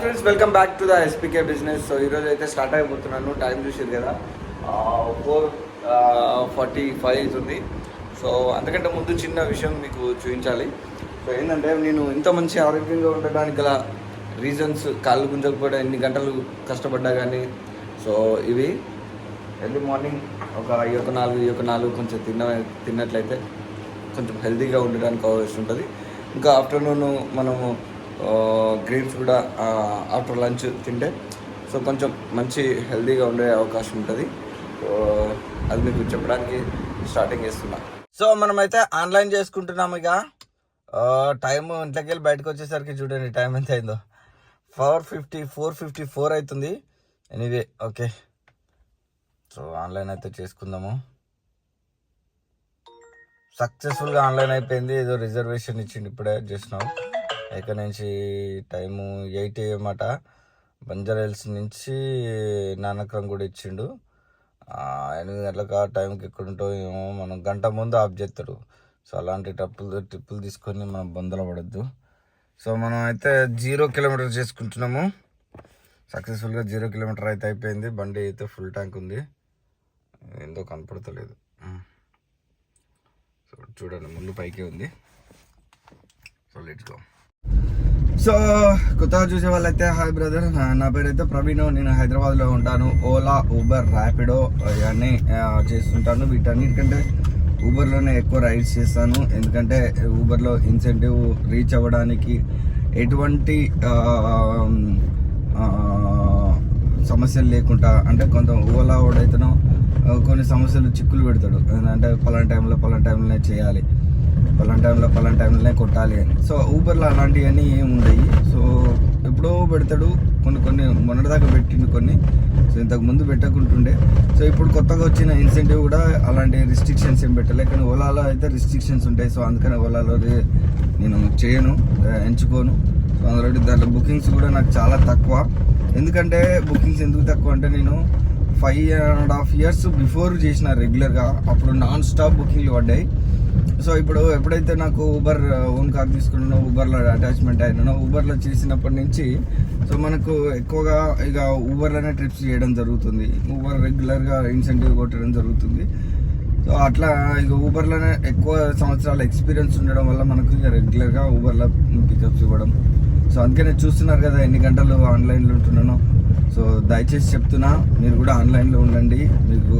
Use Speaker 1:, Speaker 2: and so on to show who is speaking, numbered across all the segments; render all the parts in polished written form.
Speaker 1: Friends welcome back to the ఎస్పీకే business. So ఈరోజు అయితే start అయిపోతున్నాను. టైం చూసారు కదా, 4:45 అవుతుంది. సో అంతకంటే ముందు చిన్న విషయం మీకు చూపించాలి. సో ఏంటంటే నేను ఇంత మంచి ఆరోగ్యంగా ఉండడానికి గల రీజన్స్, కాళ్ళు గుంజకపోవడం, ఎన్ని గంటలు కష్టపడ్డా కానీ. సో ఇవి ఎర్లీ మార్నింగ్ ఒక 4 కొంచెం తిన్నట్లయితే కొంచెం హెల్తీగా ఉండడానికి అవకాశం ఉంటుంది. ఇంకా ఆఫ్టర్నూన్ మనము గ్రీన్స్ కూడా ఆఫ్టర్ లంచ్ తింటే సో కొంచెం మంచి హెల్తీగా ఉండే అవకాశం ఉంటుంది. సో అది మీకు చెప్పడానికి స్టార్టింగ్ చేస్తున్నా. సో మనమైతే ఆన్లైన్ చేసుకుంటున్నాము. ఇక టైం ఇంట్లోకి వెళ్ళి బయటకు వచ్చేసరికి చూడండి టైం ఎంత అయిందో. 4:54 అవుతుంది. ఎనీవే ఓకే, సో ఆన్లైన్ అయితే చేసుకుందాము. సక్సెస్ఫుల్గా ఆన్లైన్ అయిపోయింది. ఏదో రిజర్వేషన్ ఇచ్చిండు ఇప్పుడే చేసినాం. ఇక్కడ నుంచి టైము 8 AM అట. బంజారా హిల్స్ నుంచి నానక్రం కూడా ఇచ్చిండు. 8 గంటలకు ఆ టైంకి ఎక్కడుంటో ఏమో, మనం గంట ముందు ఆఫ్ చేస్తాడు. సో అలాంటి ట్రిప్పులు తీసుకొని మనం బొందల పడద్దు. సో మనం అయితే 0 కిలోమీటర్ చేసుకుంటున్నాము. సక్సెస్ఫుల్గా 0 కిలోమీటర్ అయితే అయిపోయింది. బండి అయితే ఫుల్ ట్యాంక్ ఉంది. ఏందో కనపడతలేదు. సో చూడండి ముందు పైకే ఉంది. So let's go. సో కొత్తగా చూసే వాళ్ళైతే హాయ్ బ్రదర్, నా పేరు అయితే ప్రవీణ్. నేను హైదరాబాద్లో ఉంటాను. ఓలా, ఊబర్, ర్యాపిడో ఇవన్నీ చేస్తుంటాను. వీటన్నిటికంటే ఊబర్లోనే ఎక్కువ రైడ్స్ చేస్తాను. ఎందుకంటే ఊబర్లో ఇన్సెంటివ్ రీచ్ అవ్వడానికి ఎటువంటి సమస్యలు లేకుండా, అంటే కొంత ఓలా ఓడైతేనో కొన్ని సమస్యలు చిక్కులు పెడతాడు. అంటే పలానా టైంలోనే చేయాలి, పలానా టైంలోనే కొట్టాలి అని. సో ఊబర్లో అలాంటివన్నీ ఏమి ఉండవు. సో ఎప్పుడో పెడతాడు, కొన్ని మొన్నటిదాకా పెట్టిండు కొన్ని. సో ఇంతకు ముందు పెట్టకుంటుండే. సో ఇప్పుడు కొత్తగా వచ్చిన ఇన్సెంటివ్ కూడా అలాంటి రిస్ట్రిక్షన్స్ ఏం పెట్టలే. కానీ ఓలాలో అయితే రిస్ట్రిక్షన్స్ ఉంటాయి. సో అందుకని ఓలాలో నేను ఎంచుకోను. సో అందులో దాంట్లో బుకింగ్స్ కూడా నాకు చాలా తక్కువ. ఎందుకంటే బుకింగ్స్ ఎందుకు తక్కువ అంటే, నేను 5.5 years బిఫోర్ చేసిన రెగ్యులర్గా. అప్పుడు నాన్ స్టాప్ బుకింగ్లు పడ్డాయి. సో ఇప్పుడు ఎప్పుడైతే నాకు ఊబర్ ఓన్ కార్ తీసుకున్నానో, ఊబర్లో అటాచ్మెంట్ అయినానో, ఊబర్లో చేసినప్పటి నుంచి సో మనకు ఎక్కువగా ఇక ఊబర్లోనే ట్రిప్స్ చేయడం జరుగుతుంది. ఊబర్ రెగ్యులర్గా ఇన్సెంటివ్ కొట్టడం జరుగుతుంది. సో అట్లా ఇక ఊబర్లోనే ఎక్కువ సంవత్సరాల ఎక్స్పీరియన్స్ ఉండడం వల్ల మనకు ఇక రెగ్యులర్గా ఊబర్లో పికప్స్ ఇవ్వడం. సో అందుకనే చూస్తున్నారు కదా ఎన్ని గంటలు ఆన్లైన్లో ఉంటున్నానో. సో దయచేసి చెప్తున్నా, మీరు కూడా ఆన్లైన్లో ఉండండి. మీకు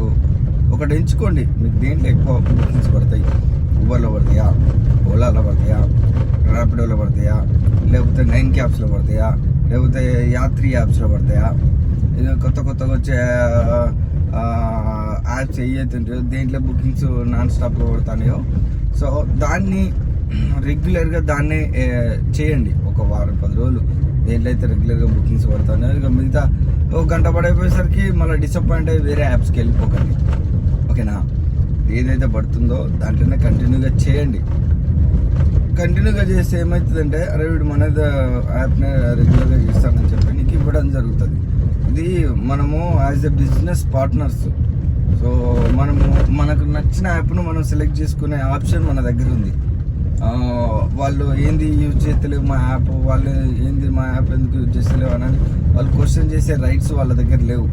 Speaker 1: ఒకటి ఎంచుకోండి, మీకు దేంట్లో ఎక్కువ బుకింగ్స్ పడతాయి. ఊబర్లో పడతాయా, ఓలాలో పడతాయా, ర్యాపిడోలో పడతాయా, లేకపోతే 9 క్యాబ్స్లో పడతాయా, లేకపోతే యాత్రి యాప్స్లో పడతాయా, ఇది కొత్తగా వచ్చే యాప్స్ ఏవైతుంటాయో దేంట్లో బుకింగ్స్ నాన్ స్టాప్లో పడతాయో. సో దాన్ని రెగ్యులర్గా దాన్నే చేయండి. ఒక వారం 10 రోజులు దేంట్లో అయితే రెగ్యులర్గా బుకింగ్స్ పడతాను. ఇక మిగతా ఒక గంట పడైపోయేసరికి మళ్ళీ డిసప్పాయింట్ అయ్యి వేరే యాప్స్కి వెళ్ళిపోకండి, ఓకేనా. ఏదైతే పడుతుందో దాంట్లోనే కంటిన్యూగా చేయండి. కంటిన్యూగా చేస్తే ఏమవుతుందంటే, అరే వీడు మన యాప్ని రెగ్యులర్గా చేస్తానని చెప్పి నీకు ఇవ్వడం జరుగుతుంది. ఇది మనము as a business partners. So మనకు నచ్చిన యాప్ను మనం సెలెక్ట్ చేసుకునే ఆప్షన్ మన దగ్గర ఉంది. వాళ్ళు ఏంది యూజ్ చేస్తలేవు మా యాప్, వాళ్ళు ఏంది మా యాప్ ఎందుకు యూజ్ చేస్తలేవు అని వాళ్ళు క్వశ్చన్ చేసే రైట్స్ వాళ్ళ దగ్గర లేవు.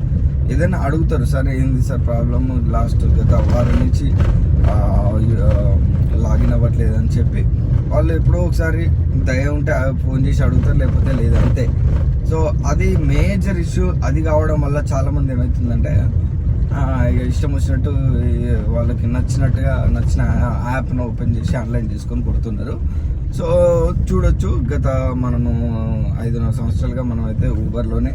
Speaker 1: ఏదైనా అడుగుతారు, సరే ఏంది సార్ ప్రాబ్లమ్, లాస్ట్ గత వారం నుంచి లాగిన్ అవ్వట్లేదు అని చెప్పి వాళ్ళు ఎప్పుడో ఒకసారి దయ ఉంటే ఫోన్ చేసి అడుగుతారు, లేకపోతే లేదు, అంతే. సో అది మేజర్ ఇష్యూ. అది కావడం వల్ల చాలామంది ఏమవుతుందంటే ఇష్టం వచ్చినట్టు వాళ్ళకి నచ్చిన యాప్ను ఓపెన్ చేసి ఆన్లైన్ చేసుకొని కొడుతున్నారు. సో చూడొచ్చు, గత మనము 5.5 సంవత్సరాలుగా మనం అయితే ఊబర్లోనే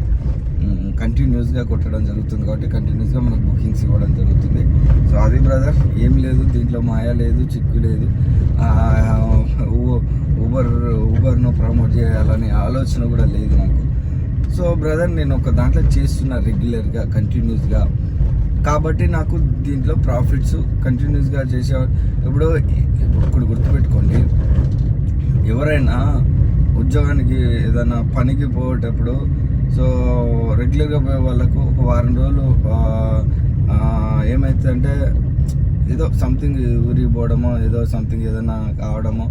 Speaker 1: కంటిన్యూస్గా కొట్టడం జరుగుతుంది. కాబట్టి కంటిన్యూస్గా మనకు బుకింగ్స్ ఇవ్వడం జరుగుతుంది. సో అది బ్రదర్, ఏం లేదు దీంట్లో, మాయా లేదు, చిక్కు లేదు. ఊబర్ను ప్రమోట్ చేయాలనే ఆలోచన కూడా లేదు నాకు. సో బ్రదర్, నేను ఒక దాంట్లో చేస్తున్నా రెగ్యులర్గా కంటిన్యూస్గా, కాబట్టి నాకు దీంట్లో ప్రాఫిట్స్ కంటిన్యూస్గా చేసేవారు. ఇప్పుడు గుర్తుపెట్టుకోండి, ఎవరైనా ఉద్యోగానికి ఏదైనా పనికి పోయేటప్పుడు సో రెగ్యులర్గా పోయే వాళ్ళకు ఒక వారం రోజులు ఏమవుతుందంటే, ఏదో సంథింగ్ ఊరికి పోవడమో, ఏదో సంథింగ్ ఏదైనా కావడమో,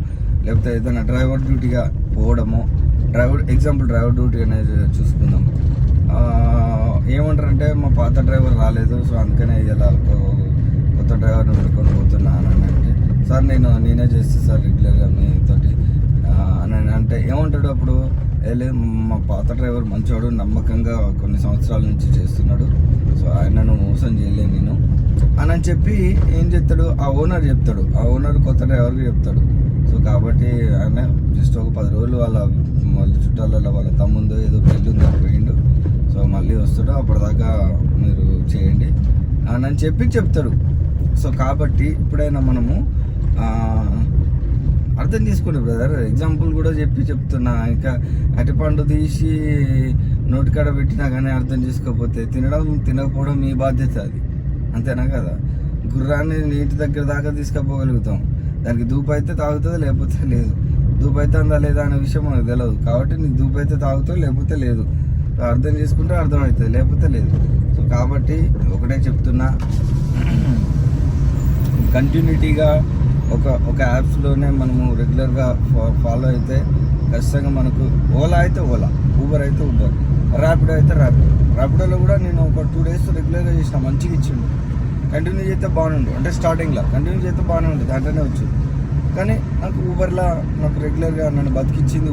Speaker 1: లేకపోతే ఏదైనా డ్రైవర్ డ్యూటీగా పోవడమో, డ్రైవర్ డ్యూటీ అనేది చూసుకుందాం. ఏమంటారంటే మా పాత డ్రైవర్ రాలేదు, సో అందుకనే ఇలా కొత్త డ్రైవర్ని పెట్టుకొని పోతున్నా అని అంటే, సార్ నేనే చేస్తాను సార్ రెగ్యులర్గా మీతోటి అని అంటే ఏమంటాడు అప్పుడు, లేదు మా పాత డ్రైవర్ మంచివాడు, నమ్మకంగా కొన్ని సంవత్సరాల నుంచి చేస్తున్నాడు, సో ఆయనను మోసం చేయలేను నేను అని చెప్పి ఏం చెప్తాడు, ఆ ఓనర్ కొత్త డ్రైవర్కి చెప్తాడు. సో కాబట్టి ఆయన జస్ట్ ఒక 10 రోజులు వాళ్ళ చుట్టాలలో వాళ్ళ తమ్ముందో ఏదో పెళ్ళి ఉందో పోయిండు, సో మళ్ళీ వస్తాడు, అప్పటిదాకా మీరు చేయండి అని చెప్పి చెప్తాడు. సో కాబట్టి ఇప్పుడైనా మనము అర్థం చేసుకోండి బ్రదర్. ఎగ్జాంపుల్ కూడా చెప్తున్నా. ఇంకా అరటిపండు తీసి నోటికాడ పెట్టినా కానీ అర్థం చేసుకోకపోతే తినకపోవడం మీ బాధ్యత, అది అంతేనా కదా. గుర్రాన్ని నీటి దగ్గర దాకా తీసుకుపోగలుగుతాం, దానికి దూపు అయితే తాగుతుంది లేకపోతే లేదు. దూపు అయితే అందా లేదా అనే విషయం మనకు తెలియదు, కాబట్టి నీకు దూపు అయితే తాగుతావు లేకపోతే లేదు. అర్థం చేసుకుంటే అర్థమవుతుంది, లేకపోతే లేదు. సో కాబట్టి ఒకటే చెప్తున్నా, కంటిన్యూటీగా ఒక యాప్స్లోనే మనము రెగ్యులర్గా ఫాలో అయితే ఖచ్చితంగా మనకు ఓలా అయితే ఓలా, ఊబర్ అయితే ఊబర్, ర్యాపిడో అయితే ర్యాపిడోలో కూడా నేను ఒక 2 days రెగ్యులర్గా చేసిన, మంచిగా ఇచ్చిండు. కంటిన్యూ చేస్తే బాగుండు, అంటే స్టార్టింగ్లో కంటిన్యూ చేస్తే బాగానే ఉంటుంది, దాంట్లోనే వచ్చింది. కానీ నాకు ఊబర్లో నాకు రెగ్యులర్గా నన్ను బతికిచ్చింది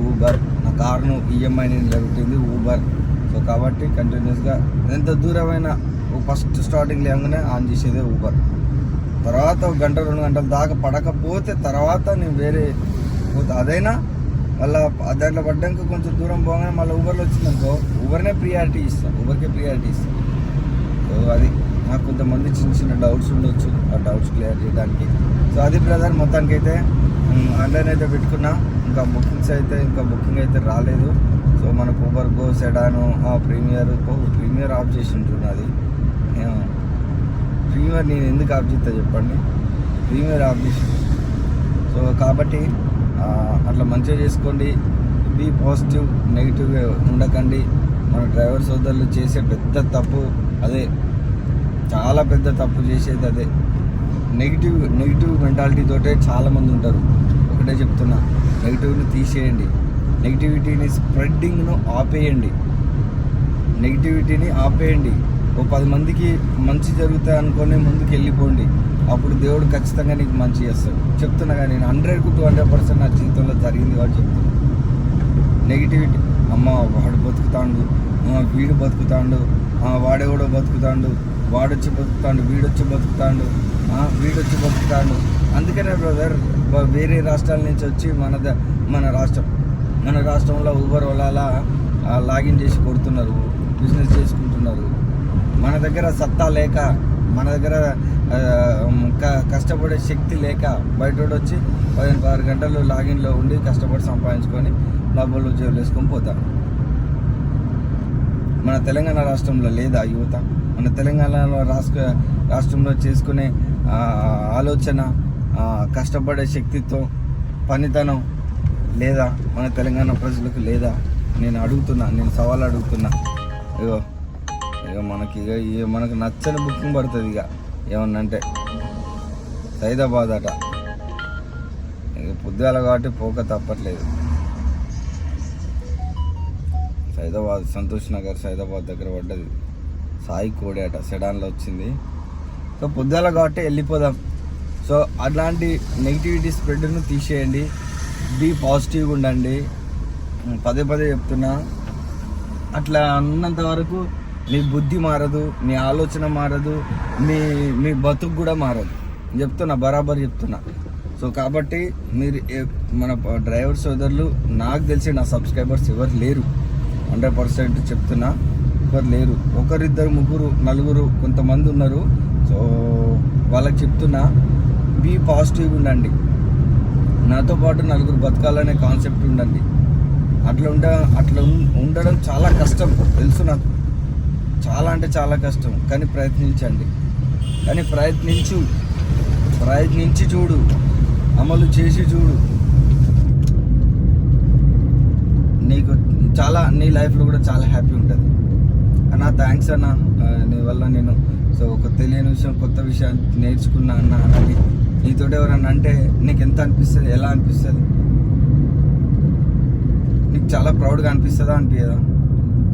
Speaker 1: ఊబర్, నా కార్ను ఈఎంఐని నిలబెట్టింది ఊబర్. సో కాబట్టి కంటిన్యూస్గా ఎంత దూరమైనా ఫస్ట్ స్టార్టింగ్ లేగానే ఆన్ చేసేదే ఊబర్. తర్వాత 1 గంట 2 గంటల దాకా పడకపోతే తర్వాత నేను వేరే పోతే, అదైనా మళ్ళీ దాంట్లో పడ్డాక కొంచెం దూరం పోగానే మళ్ళీ ఊబర్లో వచ్చిందనుకో, ఊబర్కే ప్రియారిటీ ఇస్తాను. సో అది నాకు కొంతమంది చిన్న డౌట్స్ ఉండొచ్చు, ఆ డౌట్స్ క్లియర్ చేయడానికి. సో అది బ్రదర్, మొత్తానికి అయితే ఆన్లైన్ అయితే పెట్టుకున్నా, ఇంకా బుకింగ్ అయితే రాలేదు. సో మనకు ఊబర్ గో, సెడాను, ప్రీమియర్ ఆఫ్ చేసి ఉంటున్నది. ప్రీమియర్ నేను ఎందుకు ఆఫ్ చేస్తా చెప్పండి, ప్రీమియర్ ఆఫ్ చేసి. సో కాబట్టి అట్లా మంచిగా చేసుకోండి, బీ పాజిటివ్, నెగిటివ్గా ఉండకండి. మన డ్రైవర్ సోదరులు చేసే పెద్ద తప్పు అదే, చాలా పెద్ద తప్పు చేసేది అదే. నెగిటివ్ మెంటాలిటీ తోటే చాలామంది ఉంటారు. ఒకటే చెప్తున్నా, నెగిటివ్ని తీసేయండి, నెగిటివిటీని స్ప్రెడ్డింగ్ను ఆపేయండి. ఓ 10 మందికి మంచి జరుగుతాయి అనుకొని ముందుకు వెళ్ళిపోండి, అప్పుడు దేవుడు ఖచ్చితంగా నీకు మంచి చేస్తాడు. చెప్తున్నా కానీ నేను 100కు 200% నా జీవితంలో జరిగింది కాబట్టి చెప్తున్నా. నెగిటివిటీ, అమ్మ వాడు బతుకుతాడు, వీడు బతుకుతాడు, వాడెవడో బతుకుతాడు, వాడొచ్చి బతుకుతాడు, వీడొచ్చి బతుకుతాడు. అందుకనే బ్రదర్, వేరే రాష్ట్రాల నుంచి వచ్చి మన రాష్ట్రంలో ఊబర్ ఓలాలా లాగిన్ చేసి కొడుతున్నారు, బిజినెస్ చేసుకుంటున్నారు. మన దగ్గర సత్తా లేక, మన దగ్గర కష్టపడే శక్తి లేక బయటోడు వచ్చి 15-16 గంటలు లాగిన్లో ఉండి కష్టపడి సంపాదించుకొని డబ్బులు జేబులు వేసుకొని పోతారు. మన తెలంగాణ రాష్ట్రంలో లేదా యువత? మన తెలంగాణలో రాష్ట్రంలో చేసుకునే ఆలోచన, కష్టపడే శక్తితో పనితనం లేదా మన తెలంగాణ ప్రజలకు లేదా? నేను సవాల్ అడుగుతున్నా. ఇక మనకు నచ్చని బుకింగ్ పడుతుంది. ఇక ఏమన్నంటే సైదాబాద్ అట, ఇక పొద్దుగాల కాబట్టి పోక తప్పట్లేదు. సైదాబాద్, సంతోష్ నగర్ సైదాబాద్ దగ్గర పడ్డది. సాయి కోడి అట, సెడాన్లో వచ్చింది. సో పొద్దుగాల కాబట్టి వెళ్ళిపోదాం. సో అట్లాంటి నెగిటివిటీ స్ప్రెడ్ను తీసేయండి, బీ పాజిటివ్గా ఉండండి. పదే చెప్తున్నా, అట్లా ఉన్నంత వరకు నీ బుద్ధి మారదు, నీ ఆలోచన మారదు, మీ బతుకు కూడా మారదు. బరాబర్ చెప్తున్నా. సో కాబట్టి మీరు మన డ్రైవర్ సోదరులు, నాకు తెలిసి నా సబ్స్క్రైబర్స్ ఎవరు లేరు, 100% చెప్తున్నా, ఎవరు లేరు. 1, 2, 3, 4 కొంతమంది ఉన్నారు. సో వాళ్ళకి చెప్తున్నా, బీ పాజిటివ్గా ఉండండి. నాతో పాటు 4 బతకాలనే కాన్సెప్ట్ ఉండండి. అట్లా ఉండడం చాలా కష్టం, తెలుసు నాకు, చాలా అంటే చాలా కష్టం. కానీ ప్రయత్నించండి, ప్రయత్నించి చూడు, అమలు చేసి చూడు. నీ లైఫ్లో కూడా చాలా హ్యాపీ ఉంటుంది. అన్న థ్యాంక్స్ అన్న, నీ వల్ల నేను ఒక తెలియని విషయం, కొత్త విషయాన్ని నేర్చుకున్నా అన్న అని నీతోటి ఎవరన్నా అంటే నీకు ఎంత అనిపిస్తుంది, ఎలా అనిపిస్తుంది? చాలా ప్రౌడ్గా అనిపిస్తుందా అనిపించదా?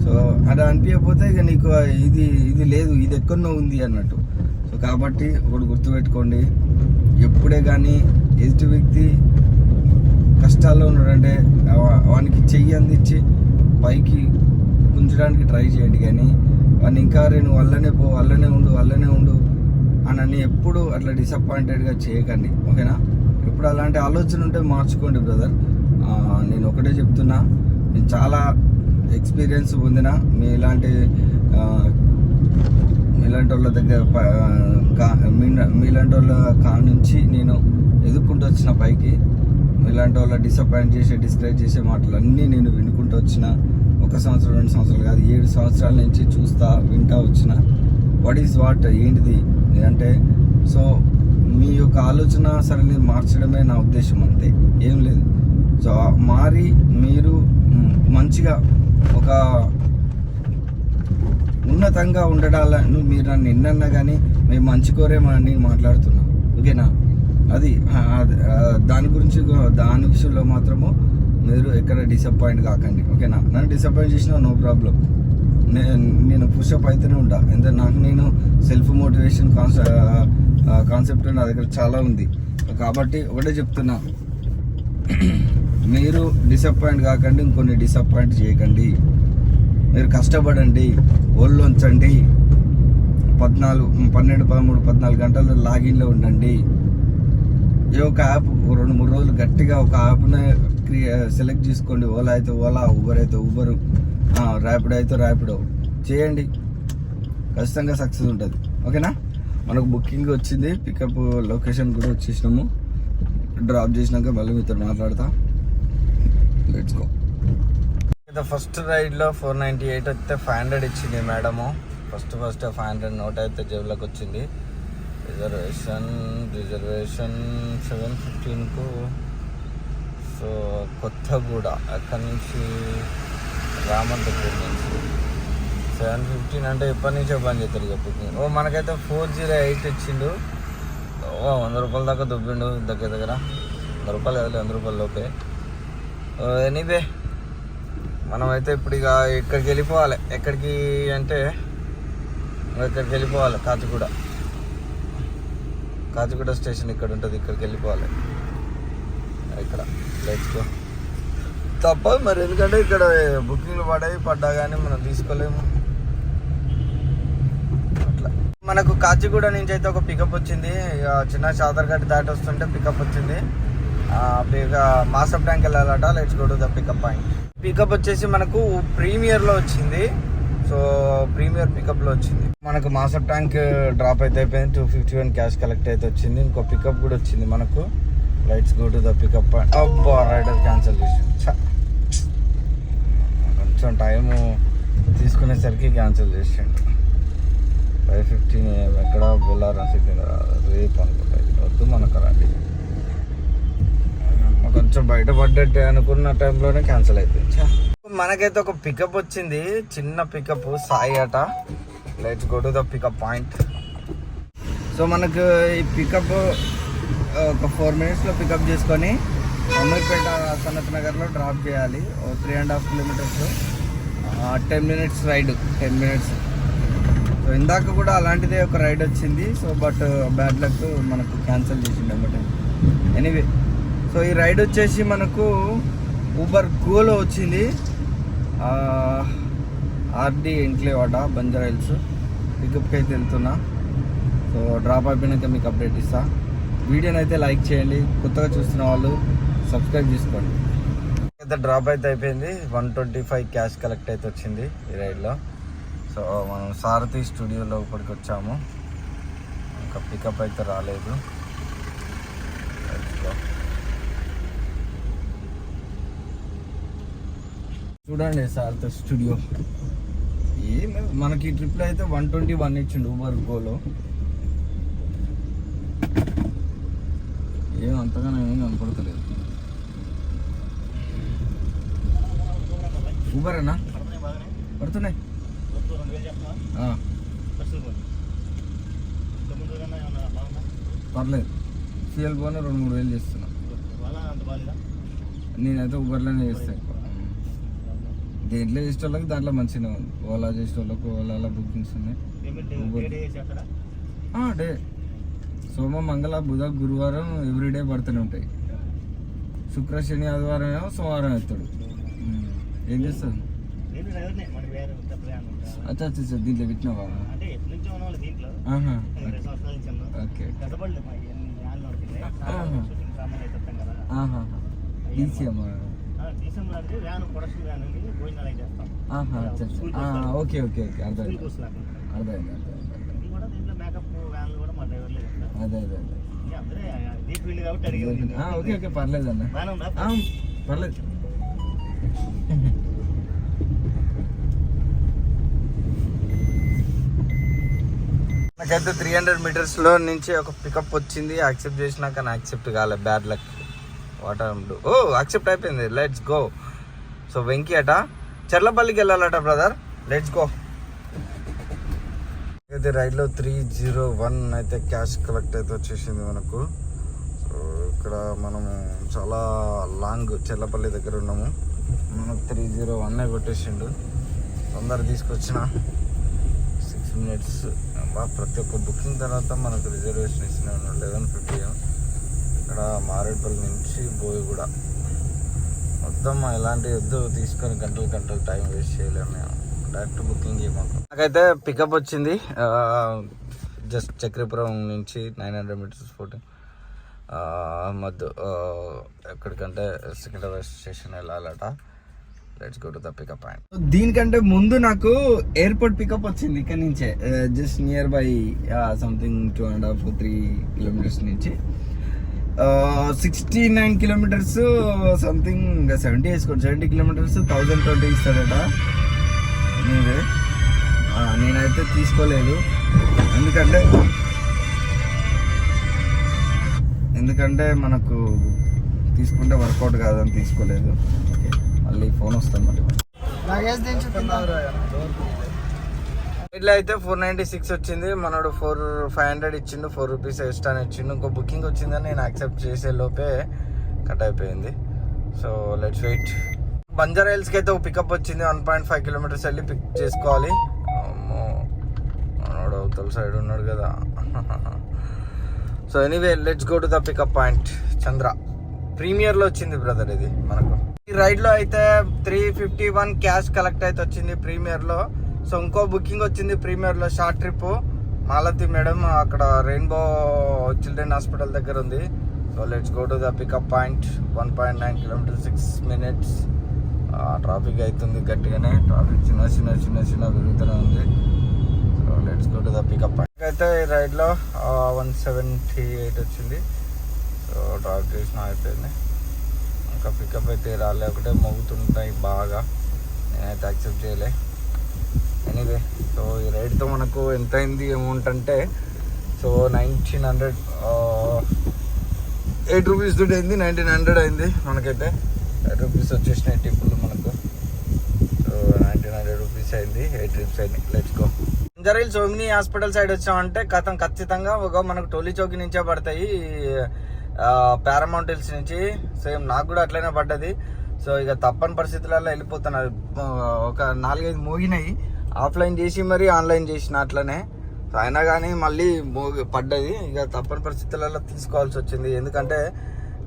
Speaker 1: సో అది అనిపించకపోతే ఇక నీకు ఇది లేదు, ఇది ఎక్కడో ఉంది అన్నట్టు. సో కాబట్టి ఒకటి గుర్తుపెట్టుకోండి, ఎప్పుడే కానీ ఎదుటి వ్యక్తి కష్టాల్లో ఉన్నాడంటే వానికి చెయ్యి అందించి పైకి ఉంచడానికి ట్రై చేయండి. కానీ వాడిని ఇంకా నువ్వు అల్లనే ఉండు అని ఎప్పుడు అట్లా డిసప్పాయింటెడ్గా చేయకండి, ఓకేనా? ఎప్పుడు అలాంటి ఆలోచన ఉంటే మార్చుకోండి బ్రదర్. నేను ఒకటే చెప్తున్నా, నేను చాలా ఎక్స్పీరియన్స్ పొందిన మీలాంటి వాళ్ళ దగ్గర మీలాంటి వాళ్ళ నుంచి నేను ఎదుర్కొంటూ వచ్చిన పైకి. మీలాంటి వాళ్ళ డిసప్పాయింట్ చేసే డిస్కరేజ్ చేసే మాటలు అన్నీ నేను వినుకుంటూ వచ్చిన. 1 సంవత్సరం 2 సంవత్సరాలు కాదు, 7 సంవత్సరాల నుంచి వింటా వచ్చిన వాట్ ఈజ్ వాట్ ఏంటిది అంటే. సో మీ యొక్క ఆలోచన సరళి మార్చడమే నా ఉద్దేశం, అంతే, ఏం లేదు. సో మారి మీరు మంచిగా ఒక ఉన్నతంగా ఉండడాలను మీరు నన్ను ఎన్నన్నా కానీ మేము మంచి కోరే నేను మాట్లాడుతున్నా, ఓకేనా? అది దాని విషయంలో మాత్రము మీరు ఎక్కడ డిసప్పాయింట్ కాకండి, ఓకేనా? నన్ను డిసప్పాయింట్ చేసినా నో ప్రాబ్లం, నేను పుషప్ అయితేనే ఉంటా. ఎందుకంటే నాకు నేను సెల్ఫ్ మోటివేషన్ కాన్సెప్ట్ నా దగ్గర చాలా ఉంది. కాబట్టి ఒకటే చెప్తున్నా, మీరు డిసప్పాయింట్ కాకండి, ఇంకొన్ని డిసప్పాయింట్ చేయకండి. మీరు కష్టపడండి, ఒళ్ళొంచండి, 12, 13, 14 గంటలు లాగిన్లో ఉండండి. ఏ ఒక యాప్ 2-3 రోజులు గట్టిగా ఒక యాప్ని సెలెక్ట్ చేసుకోండి. ఓలా అయితే ఓలా, ఊబర్ అయితే ఊబరు, ర్యాపిడో అయితే ర్యాపిడో చేయండి, ఖచ్చితంగా సక్సెస్ ఉంటుంది, ఓకేనా? మనకు బుకింగ్ వచ్చింది, పికప్ లొకేషన్ కూడా వచ్చేసినాము. డ్రాప్ చేసినాక మళ్ళీ మీతో మాట్లాడతా. Let's go. ఫస్ట్ రైడ్లో 498 వస్తే 500 ఇచ్చింది మేడము. ఫస్ట్ 500 నోట్ అయితే జేబులోకి వచ్చింది. రిజర్వేషన్ 7:15కు. సో కొత్తగూడ అక్కడి నుంచి రామంతపూర్ నుంచి 7:15 అంటే ఎప్పటి నుంచో బంద్ చేస్తారు ఇక బుకింగ్. మనకైతే 408 ఇచ్చిండు. 100 రూపాయల దాకా దుబ్బిండు, దగ్గర 100 రూపాయలు కదలే, 100 రూపాయల లోపే. ఎనీవే మనమైతే ఇప్పుడు ఇక ఇక్కడికి వెళ్ళిపోవాలి. ఎక్కడికి అంటే ఇక్కడికి వెళ్ళిపోవాలి, కాచిగూడ స్టేషన్ ఇక్కడ ఉంటుంది, ఇక్కడికి వెళ్ళిపోవాలి. ఇక్కడ లెట్స్ గో. తప్పదు మరి, ఎందుకంటే ఇక్కడ బుకింగ్లు పడ్డా కానీ మనం తీసుకోలేము. అట్లా మనకు కాచిగూడ నుంచి అయితే ఒక పికప్ వచ్చింది. ఇక చిన్న చాదర్ఘట్ దాటి వస్తుంటే పికప్ వచ్చింది. మాసప్ ట్యాంక్ వెళ్ళాలట. Let's go to the pickup point. Pickup వచ్చేసి మనకు ప్రీమియర్లో వచ్చింది. సో ప్రీమియర్ పికప్లో వచ్చింది మనకు. మాసప్ ట్యాంక్ డ్రాప్ అయితే అయిపోయింది. 251 క్యాష్ కలెక్ట్ అయితే వచ్చింది. ఇంకో పికప్ కూడా వచ్చింది మనకు. Let's go to the pickup point. అబ్బా, రైడర్ క్యాన్సిల్ చేసిండు. కొంచెం టైము తీసుకునేసరికి క్యాన్సిల్ చేసిండు. 5:15 ఎక్కడ బొల్లారం సికింద్రాబాద్ రేపు అనుకుంటాయి. వద్దు మనకు రండి, కొంచెం బయటపడ్డట్టే అనుకున్న టైంలోనే క్యాన్సిల్ అయిపోయింది. మనకైతే ఒక పికప్ వచ్చింది, చిన్న పికప్, సాయి అట. Let's go to the pickup point. So మనకు ఈ పికప్ ఒక 4 minutesలో పికప్ చేసుకొని అమ్మపేట సనత్ నగర్లో డ్రాప్ చేయాలి. 3.5 kilometers, 10 minutes ride, 10 minutes. So ఇందాక కూడా అలాంటిదే ఒక రైడ్ వచ్చింది. సో బట్ బ్యాడ్ లక్, మనకు క్యాన్సిల్ చేసిండు అన్నమాట. ఎనీవే, సో ఈ రైడ్ వచ్చేసి మనకు ఊబర్ గోలో వచ్చింది. ఆర్డి ఎన్క్లేవ్ అట, బంజారా హిల్స్. పికప్కి అయితే వెళ్తున్నా. సో డ్రాప్ అయిపోయినాక మీకు అప్డేట్ ఇస్తా. వీడియోని అయితే లైక్ చేయండి, కొత్తగా చూస్తున్న వాళ్ళు సబ్స్క్రైబ్ చేసుకోండి. అయితే డ్రాప్ అయితే అయిపోయింది. 125 క్యాష్ కలెక్ట్ అయితే వచ్చింది ఈ రైడ్లో. సో మనం సారథి స్టూడియోలో ఇప్పటికి వచ్చాము. ఇంకా పికప్ అయితే రాలేదు. చూడండి సారథి స్టూడియో. ఏమి మనకి ఈ ట్రిప్లో అయితే 121 ఇచ్చిండు ఊబర్ గోలో. ఏం అంతగా ఏం కనపడతలేదు. ఊబర్ అన్నా పడుతున్నాయి. పర్లేదు, ఫ్యూయల్ పోనీ 2-3 వేలు చేస్తున్నా. నేనైతే ఊబర్లోనే చేస్తాను. దేంట్లో చేసే వాళ్ళకి దాంట్లో మంచిగా ఉంది. ఓలా చేసే వాళ్ళకి ఓలాలో బుకింగ్స్ ఉన్నాయి. డే సోమ మంగళ బుధ గురువారం ఎవ్రీడే పడుతూనే ఉంటాయి. శుక్ర శని ఆదివారం ఏమో సోమవారం ఎత్తాడు. ఏం చేస్తావు? అచ్చా అచ్చా దీంట్లో పెట్టినావా? ఓకే ఓకే ఓకే ఓకే అర్థమైంది అర్థమైంది అదే అదే ఓకే ఓకే పర్లేదు అన్న పర్లేదు. నాకైతే 300 మీటర్స్లో నుంచి ఒక పికప్ వచ్చింది. యాక్సెప్ట్ చేసినా కానీ యాక్సెప్ట్ కాలే. Bad luck. What do? Oh accept అయిపోయింది. Let's go. సో వెంకీ అట చెర్లపల్లికి వెళ్ళాలట బ్రదర్. Let's go. అయితే రైడ్లో 301 అయితే క్యాష్ కలెక్ట్ అయితే వచ్చేసింది మనకు. సో ఇక్కడ మనము చాలా లాంగ్ చెర్లపల్లి దగ్గర ఉన్నాము. మనకు 301 కొట్టేసిండు. తొందర తీసుకొచ్చిన 6 minutes. ప్రతి ఒక్క బుకింగ్ తర్వాత మనకు రిజర్వేషన్ ఇస్తూనే ఉన్నాడు. 11:50 ఇక్కడ మారేడుపల్లి నుంచి బోయగూడ మొత్తం ఎలాంటి వద్దు తీసుకొని గంటలు టైం వేస్ట్ చేయలేము. మేము డైరెక్ట్ బుకింగ్ చేయమాకు. నాకైతే పికప్ వచ్చింది జస్ట్ చక్రపురం నుంచి 900 meters ఫోటో మధ్య ఎక్కడికంటే సికింద్రాబాద్ స్టేషన్ వెళ్ళాలట. Let's go to the pickup point. దీనికంటే ముందు నాకు ఎయిర్పోర్ట్ పికప్ వచ్చింది ఇక్కడ నుంచే. Just nearby something 2.5-3 kilometers నుంచి 69 kilometers సంథింగ్ 70 వేసుకోండి. 70 kilometers 1020 ఇస్తాడట. నేనైతే తీసుకోలేదు ఎందుకంటే మనకు తీసుకుంటే వర్కౌట్ కాదని తీసుకోలేదు. ఓకే మళ్ళీ ఫోన్ వస్తుంది. మళ్ళీ ఇట్లా అయితే 496 వచ్చింది. మనోడు 500 ఇచ్చిండు. 4 rupees ఎక్స్ట్రా ఇచ్చిండు. ఇంకో బుకింగ్ వచ్చిందని నేను యాక్సెప్ట్ చేసే లోపే కట్ అయిపోయింది. So let's wait. బంజారా హిల్స్కి అయితే ఒక పికప్ వచ్చింది. 1.5 kilometers వెళ్ళి పిక్ చేసుకోవాలి. మనోడు అవతల సైడ్ ఉన్నాడు కదా. So anyway let's go to the pickup point. Chandra ప్రీమియర్లో వచ్చింది బ్రదర్ ఇది మనకు. ఈ రైడ్లో అయితే 351 క్యాష్ కలెక్ట్ అయితే వచ్చింది ప్రీమియర్లో. సో ఇంకో బుకింగ్ వచ్చింది ప్రీమియర్లో. షార్ట్ ట్రిప్ మాలతి మేడం అక్కడ రెయిన్బో చిల్డ్రన్ హాస్పిటల్ దగ్గర ఉంది. So let's go to the pickup point. 1.9 kilometers 6 minutes. Traffic అవుతుంది గట్టిగానే. ట్రాఫిక్ చిన్న పెరుగుతూనే ఉంది. So let's go to the pickup point. అయితే ఈ రైడ్లో 178 వచ్చింది. సో డ్రాప్ చేసిన అయిపోయింది. ఇంకా పికప్ అయితే రాలే. ఒకటే మోగుతుంటాయి బాగా. నేనైతే యాక్సెప్ట్ చేయలే. ఎనీవే సో ఈ రైడ్తో మనకు ఎంత అయింది అమౌంట్ అంటే సో 1900 8 rupees తోటి అయింది. 1900 అయింది మనకైతే. 8 rupees వచ్చేసినాయి టిప్పులు మనకు. సో 1900 rupees అయింది. 8 trips అయింది. Let's go. Banjara hills omni hospital side వచ్చామంటే ఖచ్చితంగా ఒక మనకు టోలీ చౌకి నుంచే పడతాయి. పారామౌంట్ హిల్స్ నుంచి సేమ్ నాకు కూడా అట్లనే పడ్డది. సో ఇక తప్పని పరిస్థితులలో వెళ్ళిపోతున్నారు. ఒక 4-5 మోగినాయి. ఆఫ్లైన్ చేసి మరి ఆన్లైన్ చేసిన అట్లనే. సో అయినా కానీ మళ్ళీ పడ్డది. ఇక తప్పని పరిస్థితులలో తీసుకోవాల్సి వచ్చింది. ఎందుకంటే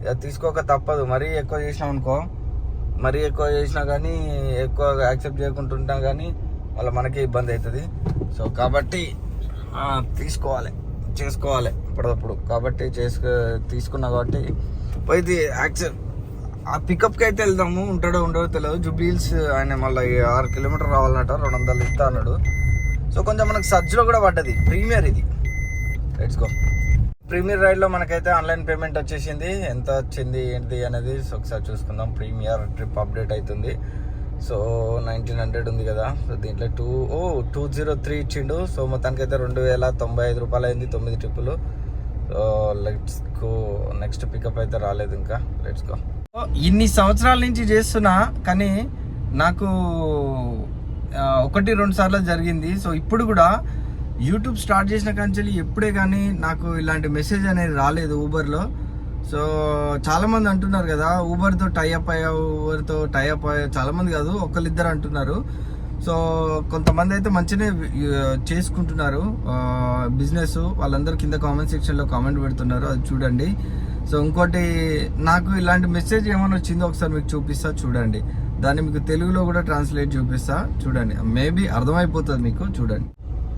Speaker 1: ఇక తీసుకోక తప్పదు. మరీ ఎక్కువ చేసినాం అనుకో, మరీ ఎక్కువ చేసినా కానీ ఎక్కువ యాక్సెప్ట్ చేయకుంటుంటా కానీ మళ్ళీ మనకి ఇబ్బంది అవుతుంది. సో కాబట్టి చేసుకోవాలి అప్పుడప్పుడు. కాబట్టి తీసుకున్నా కాబట్టి పోయి యాక్సెప్ట్ ఆ పికప్కి అయితే వెళ్దాము. ఉంటాడో ఉండడో తెలియదు. జూబ్లీ హిల్స్ ఆయన మళ్ళీ 6 kilometers రావాలన్నట. 200 ఇస్తా అన్నాడు. సో కొంచెం మనకు సర్చ్లో కూడా పడ్డది. ప్రీమియర్ ఇది. Let's go. ప్రీమియర్ రైడ్లో మనకైతే ఆన్లైన్ పేమెంట్ వచ్చేసింది. ఎంత వచ్చింది ఏంటి అనేది ఒకసారి చూసుకుందాం. ప్రీమియర్ ట్రిప్ అప్డేట్ అవుతుంది. సో 1900 ఉంది కదా. సో దీంట్లో 203 ఇచ్చిండు. సో మొత్తానికి అయితే 2095 రూపాయలు అయింది. 9 ట్రిప్పులు. So let's go. Next pickup అయితే రాలేదు ఇంకా. Let's go. ఇన్ని సంవత్సరాల నుంచి చేస్తున్నా కానీ నాకు 1-2 సార్లు జరిగింది. సో ఇప్పుడు కూడా యూట్యూబ్ స్టార్ట్ చేసిన కాంచెల్లి ఎప్పుడే కానీ నాకు ఇలాంటి మెసేజ్ అనేది రాలేదు ఊబర్లో. సో చాలా మంది అంటున్నారు కదా ఊబర్తో టైఅప్ అయ్యా చాలా మంది కాదు ఒకళ్ళిద్దరు అంటున్నారు. సో కొంతమంది అయితే మంచిగానే చేసుకుంటున్నారు బిజినెస్. వాళ్ళందరూ కింద కామెంట్ సెక్షన్లో కామెంట్ పెడుతున్నారు, అది చూడండి. సో ఇంకోటి నాకు ఇలాంటి మెసేజ్ ఏమైనా వచ్చిందో ఒకసారి మీకు చూపిస్తా చూడండి. దాన్ని మీకు తెలుగులో కూడా ట్రాన్స్లేట్ చూపిస్తా చూడండి, మేబీ అర్థమైపోతుంది మీకు. చూడండి.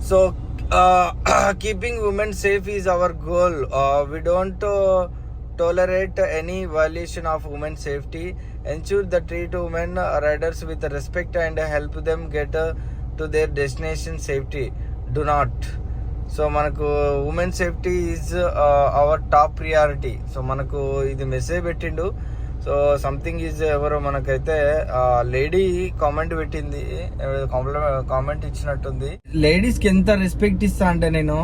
Speaker 1: So keeping women safe is our goal. We don't tolerate any violation of women's safety. Ensure that treat women riders with respect and help them get to their destination safety. Do not. So మనకు women safety is our top priority. So మనకు ఇది message పెట్టిండు. So something is ఎవరో మనకైతే lady comment పెట్టింది, comment ఇచ్చినట్టుంది. లేడీస్కి ఎంత రెస్పెక్ట్ ఇస్తా అంటే నేను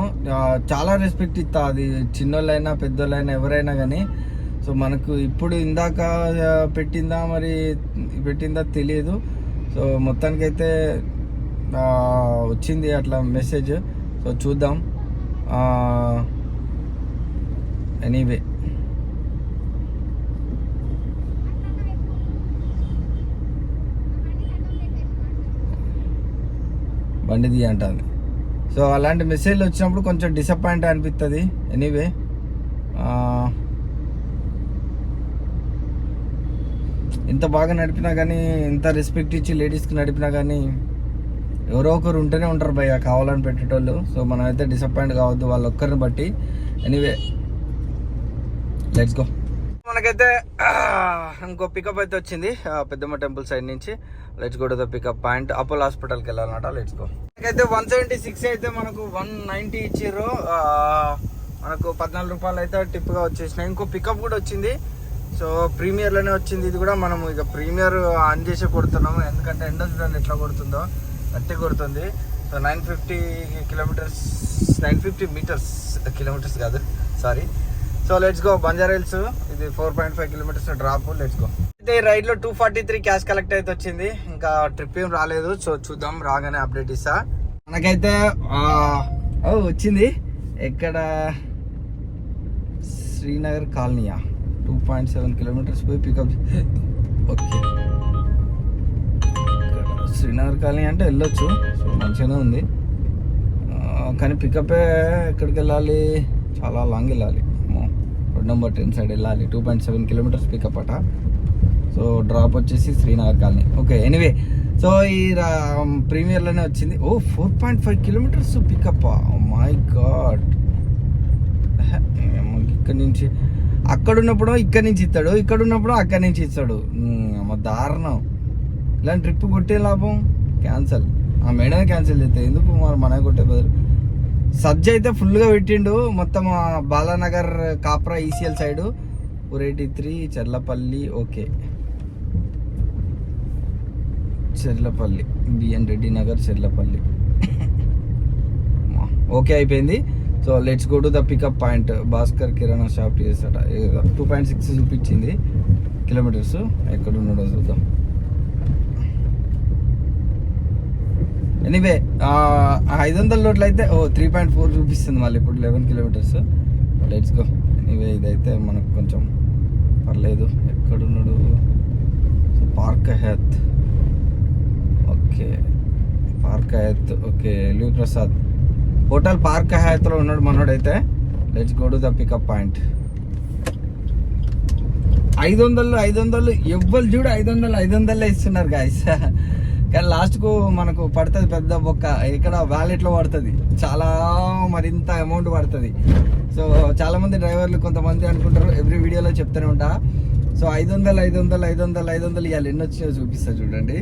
Speaker 1: చాలా రెస్పెక్ట్ ఇస్తా, అది చిన్నోళ్ళైనా పెద్దోళ్ళైనా ఎవరైనా కానీ. సో మనకు ఇప్పుడు ఇందాక పెట్టిందా తెలియదు. సో మొత్తానికైతే వచ్చింది అట్లా మెసేజ్. సో చూద్దాం. ఎనీవే బండిది అంటుంది. సో అలాంటి మెసేజ్లు వచ్చినప్పుడు కొంచెం డిసప్పాయింట్ అనిపిస్తుంది. ఎనీవే ఎంత బాగా నడిపినా కానీ, ఎంత రెస్పెక్ట్ ఇచ్చి లేడీస్కి నడిపినా కానీ ఎవరో ఒకరు ఉంటూనే ఉంటారు భయ్య కావాలని పెట్టేటోళ్ళు. సో మనం అయితే డిసప్పాయింట్ కావద్దు వాళ్ళ ఒక్కరిని బట్టి. Anyway let's go. మనకైతే ఇంకో పికప్ అయితే వచ్చింది పెద్దమ్మ టెంపుల్ సైడ్ నుంచి. Let's go to the pickup point. Apollo హాస్పిటల్కి వెళ్ళాలన్నమాట. Let's go. అయితే 176 అయితే మనకు 190 ఇచ్చిర్రు. మనకు 14 రూపాయలు అయితే టిప్గా వచ్చేసినాయి. ఇంకో పికప్ కూడా వచ్చింది. సో ప్రీమియర్లోనే వచ్చింది ఇది కూడా. మనం ఇక ప్రీమియర్ ఆన్ చేసి కొడుతున్నాము, ఎందుకంటే ఎండ చూడండి ఎట్లా కొడుతుందో, గట్టి కొడుతుంది. సో 950 మీటర్స్, కిలోమీటర్స్ కాదు sorry. So let's go. Banjara hills ఇది 4.5 కిలోమీటర్స్ డ్రాప్. Let's go. అయితే ఈ రైడ్ లో 243 క్యాష్ కలెక్ట్ అయితే వచ్చింది. ఇంకా ట్రిప్ ఏం రాలేదు. సో చూద్దాం, రాగానే అప్డేట్ ఇస్తా. మనకైతే వచ్చింది. ఎక్కడ శ్రీనగర్ కాలనీయా 2.7 కిలోమీటర్స్ పోయి పికప్. ఓకే శ్రీనగర్ కాలనీ అంటే వెళ్ళొచ్చు. సో మంచిగానే ఉంది కానీ పికపే ఎక్కడికి వెళ్ళాలి, చాలా లాంగ్ వెళ్ళాలి. రోడ్ నెంబర్ 10 సైడ్ వెళ్ళాలి. 2.7 కిలోమీటర్స్ పికప్ అట. సో డ్రాప్ వచ్చేసి Srinagar colony. Okay anyway so ఈ ప్రీమియర్లోనే వచ్చింది. 4.5 కిలోమీటర్స్ పికప్. My God. ఇక్కడ నుంచి అక్కడ ఉన్నప్పుడు ఇక్కడి నుంచి ఇస్తాడు, ఇక్కడ ఉన్నప్పుడు అక్కడి నుంచి ఇస్తాడు. దారుణం. ఇలాంటి ట్రిప్ కొట్టే లాభం క్యాన్సల్. ఆ మేడమే క్యాన్సిల్ చేస్తే ఎందుకు మన కొట్టే బదులు. సజ్జ అయితే ఫుల్గా పెట్టిండు మొత్తం. Balanagar Kapra ECIL side 483 Cherlapalli. Okay Cherlapalli BN Reddy Nagar Cherlapalli. Okay అయిపోయింది. So let's go to the pickup point. Bhaskar Kirana shop చేస్తాట. 2.6 చూపించింది కిలోమీటర్స్. ఎక్కడ ఉన్నాడో చూద్దాం. ఎనీవే 500 నోట్లు అయితే 3.4 చూపిస్తుంది మళ్ళీ ఇప్పుడు 11 కిలోమీటర్స్. Let's go. ఎనీవే ఇదైతే మనకు కొంచెం పర్లేదు. ఎక్కడున్నాడు? Park Hyatt. Okay Park Hyatt. Okay LV Prasad hotel Park హయాత్లో ఉన్నాడు మనోడైతే. Let's go to the pickup point. 500 ఎవ్వరు చూడు 500 ఇస్తున్నారు గాయస్. కానీ లాస్ట్కు మనకు పడుతుంది పెద్ద బొక్క. ఇక్కడ వ్యాలెట్లో పడుతుంది చాలా, మరింత అమౌంట్ పడుతుంది. సో చాలామంది డ్రైవర్లు కొంతమంది అనుకుంటారు, ఎవ్రీ వీడియోలో చెప్తూనే ఉంటా. సో 500 ఇవాళ ఎన్ని వచ్చినాయో చూపిస్తా చూడండి.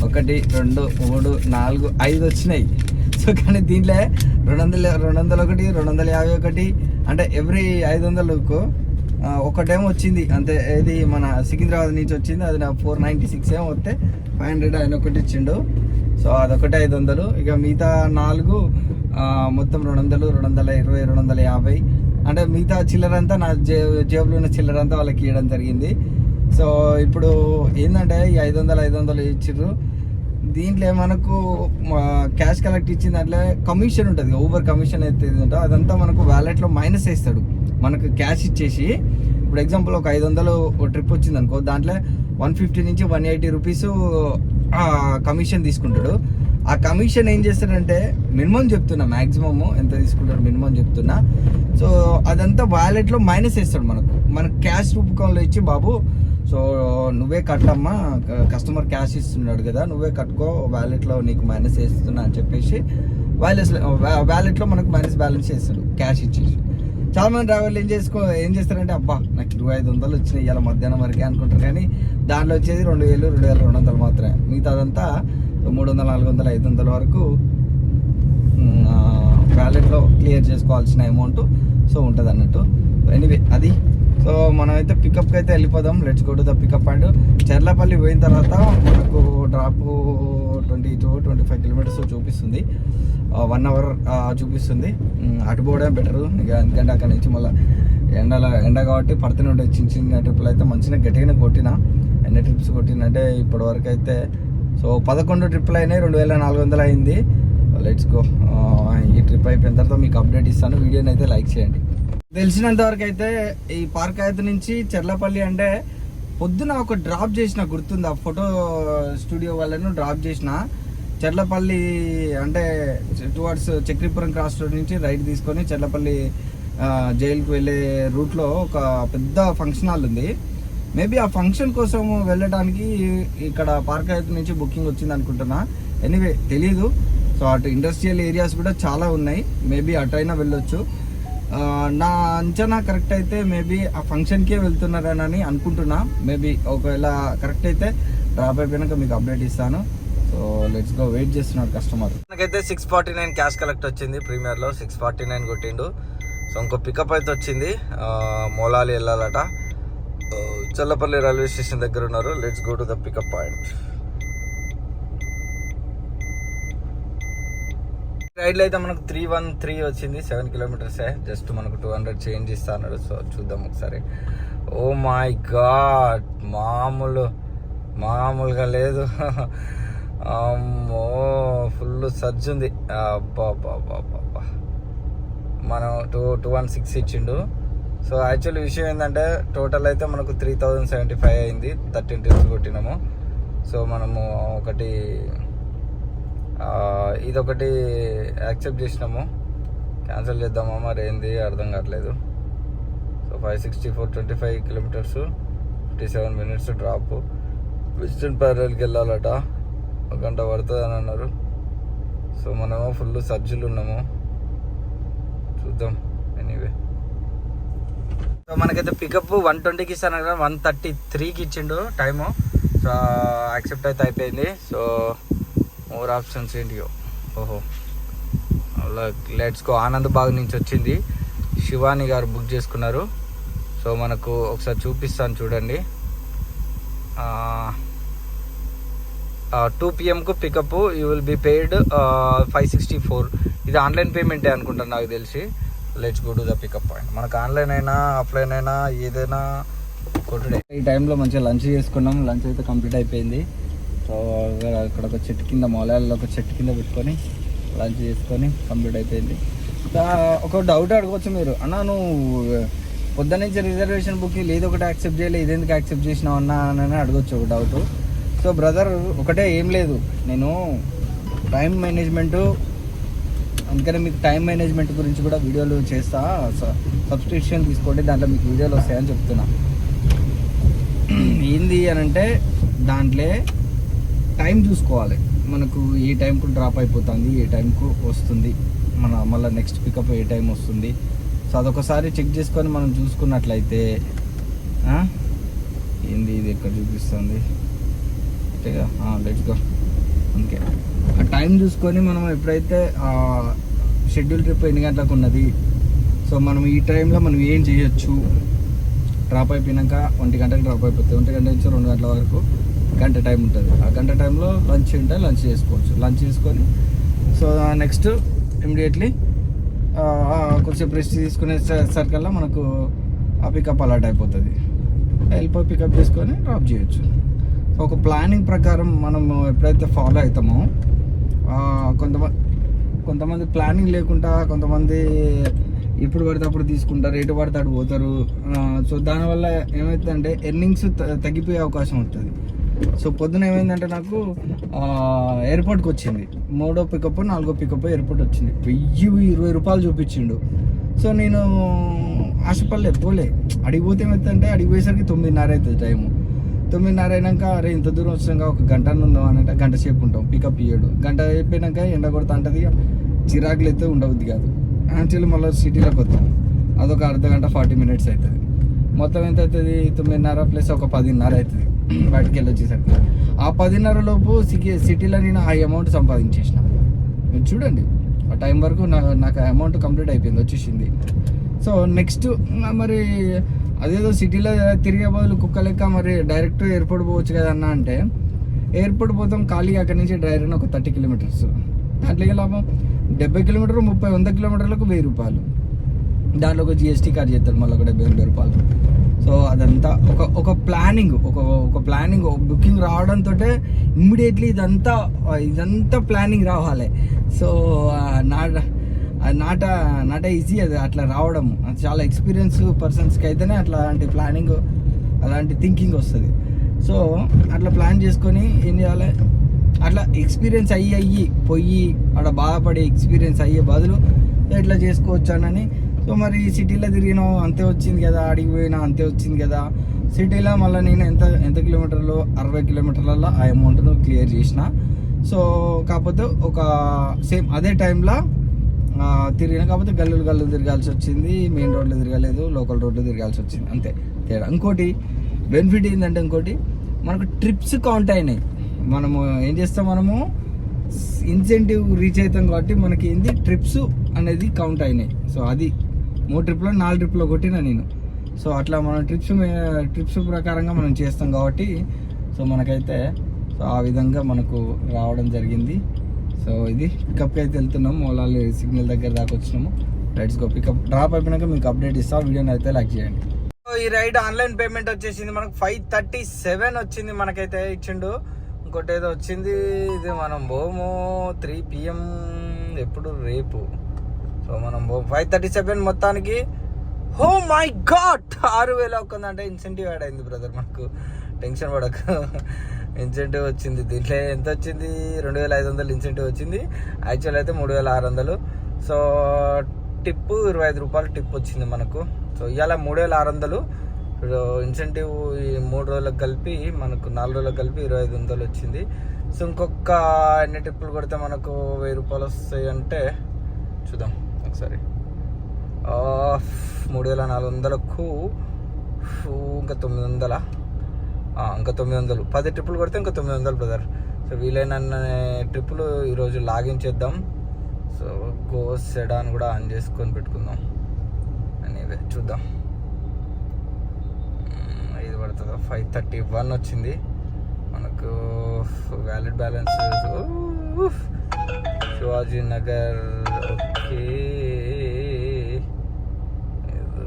Speaker 1: 1 2 3 4 5 వచ్చినాయి. సో కానీ దీంట్లో 201 251 అంటే ఎవ్రీ 500కు ఒకటేమో వచ్చింది అంతే. ఇది మన సికింద్రాబాద్ నుంచి వచ్చింది, అది నా 496 ఏమో వస్తే 500 ఆయన ఒకటి ఇచ్చిండు. సో అదొకటి 500. ఇక మిగతా 4 మొత్తం 200 220 250 అంటే మిగతా చిల్లరంతా నా జేబులో ఉన్న చిల్లరంతా వాళ్ళకి ఇవ్వడం జరిగింది. సో ఇప్పుడు ఏంటంటే ఈ 500 ఇచ్చిర్రు. దీంట్లో మనకు క్యాష్ కలెక్ట్ ఇచ్చిన దాంట్లో కమిషన్ ఉంటుంది, ఊబర్ కమిషన్ అయితే ఉంటుందో అదంతా మనకు వ్యాలెట్లో మైనస్ వేస్తాడు. మనకు క్యాష్ ఇచ్చేసి ఇప్పుడు ఎగ్జాంపుల్ ఒక 500 ట్రిప్ వచ్చింది అనుకో, దాంట్లో 150 నుంచి 180 రూపీస్ కమిషన్ తీసుకుంటాడు. ఆ కమిషన్ ఏం చేస్తాడంటే మినిమం చెప్తున్నా, మ్యాక్సిమమ్ ఎంత తీసుకుంటాడు మినిమం చెప్తున్నా. సో అదంతా వ్యాలెట్లో మైనస్ వేస్తాడు మనకు క్యాష్ రూపకంలో ఇచ్చి, బాబు సో నువ్వే కట్టమ్మా, కస్టమర్ క్యాష్ ఇస్తున్నాడు కదా నువ్వే కట్టుకో, వ్యాలెట్లో నీకు మైనస్ వేస్తున్నా అని చెప్పేసి వ్యాలెట్లో మనకు మైనస్ బ్యాలెన్స్ చేస్తాడు క్యాష్ ఇచ్చేసి. చాలా మంది డ్రైవర్లు ఏం చేస్తారంటే అబ్బా నాకు 2500 వచ్చినాయి ఇవాళ మధ్యాహ్నం వరకే అనుకుంటారు, కానీ దాంట్లో వచ్చేది 2000 2200 మాత్రమే. మిగతాదంతా 300 400 500 వరకు వ్యాలెట్లో క్లియర్ చేసుకోవాల్సిన అమౌంట్ సో ఉంటుంది అన్నట్టు. ఎనీవే అది. సో మనమైతే పికప్కి అయితే వెళ్ళిపోదాం. Let's go to the pickup point. Cherlapally పోయిన తర్వాత మనకు డ్రాప్ 22-25 కిలోమీటర్స్ చూపిస్తుంది, 1 అవర్ చూపిస్తుంది. అటు పోవడం బెటరు ఇక, ఎందుకంటే అక్కడ నుంచి మళ్ళీ ఎండ కాబట్టి పడుతూనే ఉంటాయి. చిన్న ట్రిప్లు అయితే మంచిగా గట్టిగానే కొట్టిన. ఎన్ని ట్రిప్స్ కొట్టినంటే ఇప్పటి వరకు అయితే సో 11 ట్రిప్లు అయినాయి, 2400 అయింది. Let's go. ఈ ట్రిప్ అయిపోయిన తర్వాత మీకు అప్డేట్ ఇస్తాను. వీడియోని అయితే లైక్ చేయండి. తెలిసినంత వరకు అయితే ఈ పార్కాయత్ నుంచి చెర్లపల్లి అంటే పొద్దున ఒక డ్రాప్ చేసిన గుర్తుంది, ఆ ఫోటో స్టూడియో వాళ్ళను డ్రాప్ చేసిన. చెర్లపల్లి అంటే టువర్డ్స్ చక్రీపురం క్రాస్ రోడ్ నుంచి రైట్ తీసుకొని చెర్లపల్లి జైలుకి వెళ్ళే రూట్లో ఒక పెద్ద ఫంక్షన్ హాల్ ఉంది. మేబీ ఆ ఫంక్షన్ కోసం వెళ్ళడానికి ఇక్కడ పార్కాయత్ నుంచి బుకింగ్ వచ్చింది అనుకుంటున్నా. ఎనీవే తెలీదు. సో అటు ఇండస్ట్రియల్ ఏరియాస్ కూడా చాలా ఉన్నాయి, మేబీ అటైనా వెళ్ళొచ్చు. నా అంచనా కరెక్ట్ అయితే మేబీ ఆ ఫంక్షన్కే వెళ్తున్నారని అనుకుంటున్నా. మేబీ ఒకవేళ కరెక్ట్ అయితే డ్రాప్ అయిపోయినాక మీకు అప్డేట్ ఇస్తాను. So let's go. వెయిట్ చేస్తున్నాడు కస్టమర్. నాకైతే 649 క్యాష్ కలెక్ట్ వచ్చింది ప్రీమియర్లో, 649 కొట్టిండు. సో ఇంకో పికప్ అయితే వచ్చింది, మోలాలి వెళ్ళాలట. చెర్లపల్లి రైల్వే స్టేషన్ దగ్గర ఉన్నారు. Let's go to the pickup point. రైడ్లో అయితే మనకు 313 వచ్చింది, 7 కిలోమీటర్సే. జస్ట్ మనకు 200 చేంజ్ ఇస్తా అన్నాడు. సో చూద్దాం ఒకసారి. ఓ మై గాడ్, మామూలుగా లేదు. అమ్మో ఫుల్ సర్జ్ ఉంది. అబ్బా మనం 216 ఇచ్చిండు. సో యాక్చువల్లీ విషయం ఏంటంటే టోటల్ అయితే మనకు 3075 అయింది, 13 ట్రిప్స్ కొట్టినాము. సో మనము ఇదొకటి యాక్సెప్ట్ చేసినాము, క్యాన్సిల్ చేద్దామా మరి ఏంది అర్థం కావట్లేదు. So 564 25 kilometres 57 minutes drop. Western ప్యారల్కి వెళ్ళాలట, 1 గంట పడుతుంది అని అన్నారు. సో మనము ఫుల్ సర్జులు ఉన్నాము, చూద్దాం. ఎనీవే సో మనకైతే పికప్ 120కి ఇస్తాను కదా, 133కి ఇచ్చిండు టైము. సో యాక్సెప్ట్ అయితే అయిపోయింది. సో మోర్ ఆప్షన్స్ ఏంటియో. ఓహో లెట్స్ గో. ఆనంద్ బాగ్ నుంచి వచ్చింది, శివాని గారు బుక్ చేసుకున్నారు. సో మనకు ఒకసారి చూపిస్తాను చూడండి. 2 PM pickup, you will be paid 564. ఇది ఆన్లైన్ పేమెంటే అనుకుంటాను నాకు తెలిసి. Let's go to the pickup point. మనకు ఆన్లైన్ అయినా ఆఫ్లైన్ అయినా ఏదైనా కొట్టుడే. ఈ టైంలో మంచిగా లంచ్ చేసుకున్నాం, లంచ్ అయితే కంప్లీట్ అయిపోయింది. సో అక్కడ ఒక చెట్టు కింద, మొలాలలో ఒక చెట్టు కింద పెట్టుకొని లంచ్ చేసుకొని కంప్లీట్ అయిపోయింది. ఒక డౌట్ అడగవచ్చు మీరు, అన్న నువ్వు పొద్దున్న నుంచి రిజర్వేషన్ బుకింగ్ ఏదో ఒకటి యాక్సెప్ట్ చేయలేదు, ఇదెందుకు యాక్సెప్ట్ చేసినావు అన్న అని అడగచ్చు ఒక డౌట్. సో బ్రదర్ ఒకటే, ఏం లేదు, నేను టైం మేనేజ్మెంటు, అందుకని మీకు టైం మేనేజ్మెంట్ గురించి కూడా వీడియోలు చేస్తా. సబ్స్క్రిప్షన్ తీసుకోండి, దాంట్లో మీకు వీడియోలు వస్తాయని చెప్తున్నా. ఏంది అని అంటే దాంట్లో టైం చూసుకోవాలి, మనకు ఏ టైంకు డ్రాప్ అయిపోతుంది, ఏ టైంకు వస్తుంది, మళ్ళీ నెక్స్ట్ పికప్ ఏ టైం వస్తుంది. సో అదొకసారి చెక్ చేసుకొని మనం చూసుకున్నట్లయితే ఏంది ఇది ఎక్కడ చూపిస్తుంది అంతేగా. Let's go. అందుకే ఆ టైం చూసుకొని మనం ఎప్పుడైతే షెడ్యూల్ ట్రిప్ ఎన్ని గంటలకు ఉన్నది, సో మనం ఈ టైంలో మనం ఏం చేయొచ్చు, డ్రాప్ అయిపోయినాక 1 గంటకు డ్రాప్ అయిపోతుంది, 1 గంట నుంచి 2 గంటల వరకు గంట టైం ఉంటుంది. ఆ గంట టైంలో లంచ్ ఉంటే లంచ్ చేసుకోవచ్చు. లంచ్ చేసుకొని సో నెక్స్ట్ ఇమీడియట్లీ కొంచెం రెస్ట్ తీసుకునే సరికల్లా మనకు ఆ పికప్ అలాట్ అయిపోతుంది. వెళ్ళిపోయి పికప్ చేసుకొని డ్రాప్ చేయొచ్చు. సో ఒక ప్లానింగ్ ప్రకారం మనం ఎప్పుడైతే ఫాలో అవుతామో కొంతమంది ప్లానింగ్ లేకుండా కొంతమంది ఎప్పుడు పడితే అప్పుడు తీసుకుంటారు, ఎటు పడితే అటు పోతారు. సో దానివల్ల ఏమవుతుందంటే ఎర్నింగ్స్ తగ్గిపోయే అవకాశం ఉంటుంది. సో పొద్దున ఏమైందంటే నాకు ఎయిర్పోర్ట్కి వచ్చింది, 3వ పికప్ 4వ పికప్ ఎయిర్పోర్ట్ వచ్చింది, 1020 రూపాయలు చూపించిండు. సో నేను ఆశపడలే, పోలే. అడిగిపోతే ఏమవుతుందంటే అడిగిపోయేసరికి 9:30 అవుతుంది టైము. 9:30 అయినాక అరే ఇంత దూరం వచ్చినాక ఒక గంట ఉందాం అని అంటే గంట సేపు ఉంటాం, పికప్ ఇయ్యడు. గంట అయిపోయినాక ఎండ కొడతా అంటది, చిరాకులు అయితే ఉండవద్దు కాదు. యాక్చువల్లీ మళ్ళీ సిటీలోకి వస్తాం, అదొక అర్ధగంట 40 మినిట్స్ అవుతుంది. మొత్తం ఎంత అవుతుంది, 9:30 ప్లస్ ఒక 10:30 అవుతుంది బయటికి వెళ్ళి వచ్చేసరికి. ఆ 10:30 లోపు సిటీలో నేను ఆ అమౌంట్ సంపాదించేసిన. మీరు చూడండి, ఆ టైం వరకు నాకు అమౌంట్ కంప్లీట్ అయిపోయింది, వచ్చేసింది. సో నెక్స్ట్ మరి అదేదో సిటీలో తిరిగే బదులు కుక్క లెక్క మరి డైరెక్ట్ ఎయిర్పోర్ట్ పోవచ్చు కదా అన్న అంటే, ఎయిర్పోర్ట్ పోతాం ఖాళీ, అక్కడి నుంచి డైరెక్ట్ ఒక 30 కిలోమీటర్స్. దాంట్లోకి లాభం 70 కిలోమీటర్ 100 కిలోమీటర్లకు 1000 రూపాయలు. దాంట్లో ఒక జిఎస్టీ కార్డ్ చేస్తారు మళ్ళీ ఒక 70 రూపాయలు. సో అదంతా ఒక ప్లానింగ్, ఒక ప్లానింగ్ బుకింగ్ రావడంతో ఇమ్మీడియట్లీ ఇదంతా ప్లానింగ్ రావాలి. సో నాట్ ఈజీ అది అట్లా రావడం. చాలా ఎక్స్పీరియన్స్ పర్సన్స్కి అయితేనే అట్లాంటి ప్లానింగ్, అలాంటి థింకింగ్ వస్తుంది. సో అట్లా ప్లాన్ చేసుకొని ఏం చేయాలి, అట్లా ఎక్స్పీరియన్స్ అయ్యి పోయి అక్కడ బాధపడి ఎక్స్పీరియన్స్ అయ్యే బదులు ఇట్లా చేసుకోవచ్చానని. సో మరి సిటీలో తిరిగినా అంతే వచ్చింది కదా, అడిగి పోయినా అంతే వచ్చింది కదా. సిటీలో మళ్ళీ నేను ఎంత కిలోమీటర్లు 60 కిలోమీటర్లలో ఆ అమౌంట్ను క్లియర్ చేసిన. సో కాకపోతే ఒక సేమ్ అదే టైంలో తిరిగిన, కాకపోతే గల్లు తిరగాల్సి వచ్చింది, మెయిన్ రోడ్లో తిరగలేదు, లోకల్ రోడ్లో తిరగాల్సి వచ్చింది, అంతే తేడా. ఇంకోటి బెనిఫిట్ ఏంటంటే, ఇంకోటి మనకు ట్రిప్స్ కౌంట్ అయినాయి. మనము ఏం చేస్తాం, మనము ఇన్సెంటివ్ రీచ్ అవుతాం కాబట్టి మనకి ఏంది ట్రిప్స్ అనేది కౌంట్ అయినాయి. సో అది 3 ట్రిప్లో 4 ట్రిప్లో కొట్టినా నేను. సో అట్లా మనం ట్రిప్స్ ప్రకారంగా మనం చేస్తాం కాబట్టి సో మనకైతే సో ఆ విధంగా మనకు రావడం జరిగింది. సో ఇది పికప్కి అయితే వెళ్తున్నాము, మౌలాలి సిగ్నల్ దగ్గర దాకా వచ్చినాము. Let's go. పికప్ డ్రాప్ అయిపోయినాక మీకు అప్డేట్ ఇస్తాం, వీడియోని అయితే లైక్ చేయండి. సో ఈ రైడ్ ఆన్లైన్ పేమెంట్ వచ్చేసింది మనకు 5:37 వచ్చింది, మనకైతే ఇచ్చిండు. ఇంకోటి ఏదో వచ్చింది, ఇది మనం పోము 3 PM ఎప్పుడు రేపు. సో మనం 5:37 మొత్తానికి. ఓ మై గాడ్, 6,000 ఒక్కందంటే ఇన్సెంటివ్ యాడ్ అయింది బ్రదర్. మనకు టెన్షన్ పడకు, ఇన్సెంటివ్ వచ్చింది. దీంట్లో ఎంత వచ్చింది, 2,500 ఇన్సెంటివ్ వచ్చింది. యాక్చువల్ అయితే 3,600. సో టిప్పు 25 రూపాయలు టిప్ వచ్చింది మనకు. సో ఇవాళ 3,600 ఇన్సెంటివ్. ఈ 3 రోజులకు కలిపి మనకు 4 రోజులకు కలిపి 2,500 వచ్చింది. సో ఇంకొక ఎన్ని టిప్పులు కొడితే మనకు 1,000 రూపాయలు వస్తాయి అంటే చూద్దాం ఒకసారి. 3,400కు ఇంకా 900, ఇంకా 900, 10 ట్రిప్పులు కొడితే ఇంకా 900 బ్రదర్. సో వీలైన ట్రిప్పులు ఈరోజు లాగిన్ చేద్దాం. సో గో సెడాన్ కూడా ఆన్ చేసుకొని పెట్టుకుందాం. ఎనీవే చూద్దాం ఇది పడుతుందా. 5:31 వచ్చింది మనకు. Valid balance Shivaji Nagar.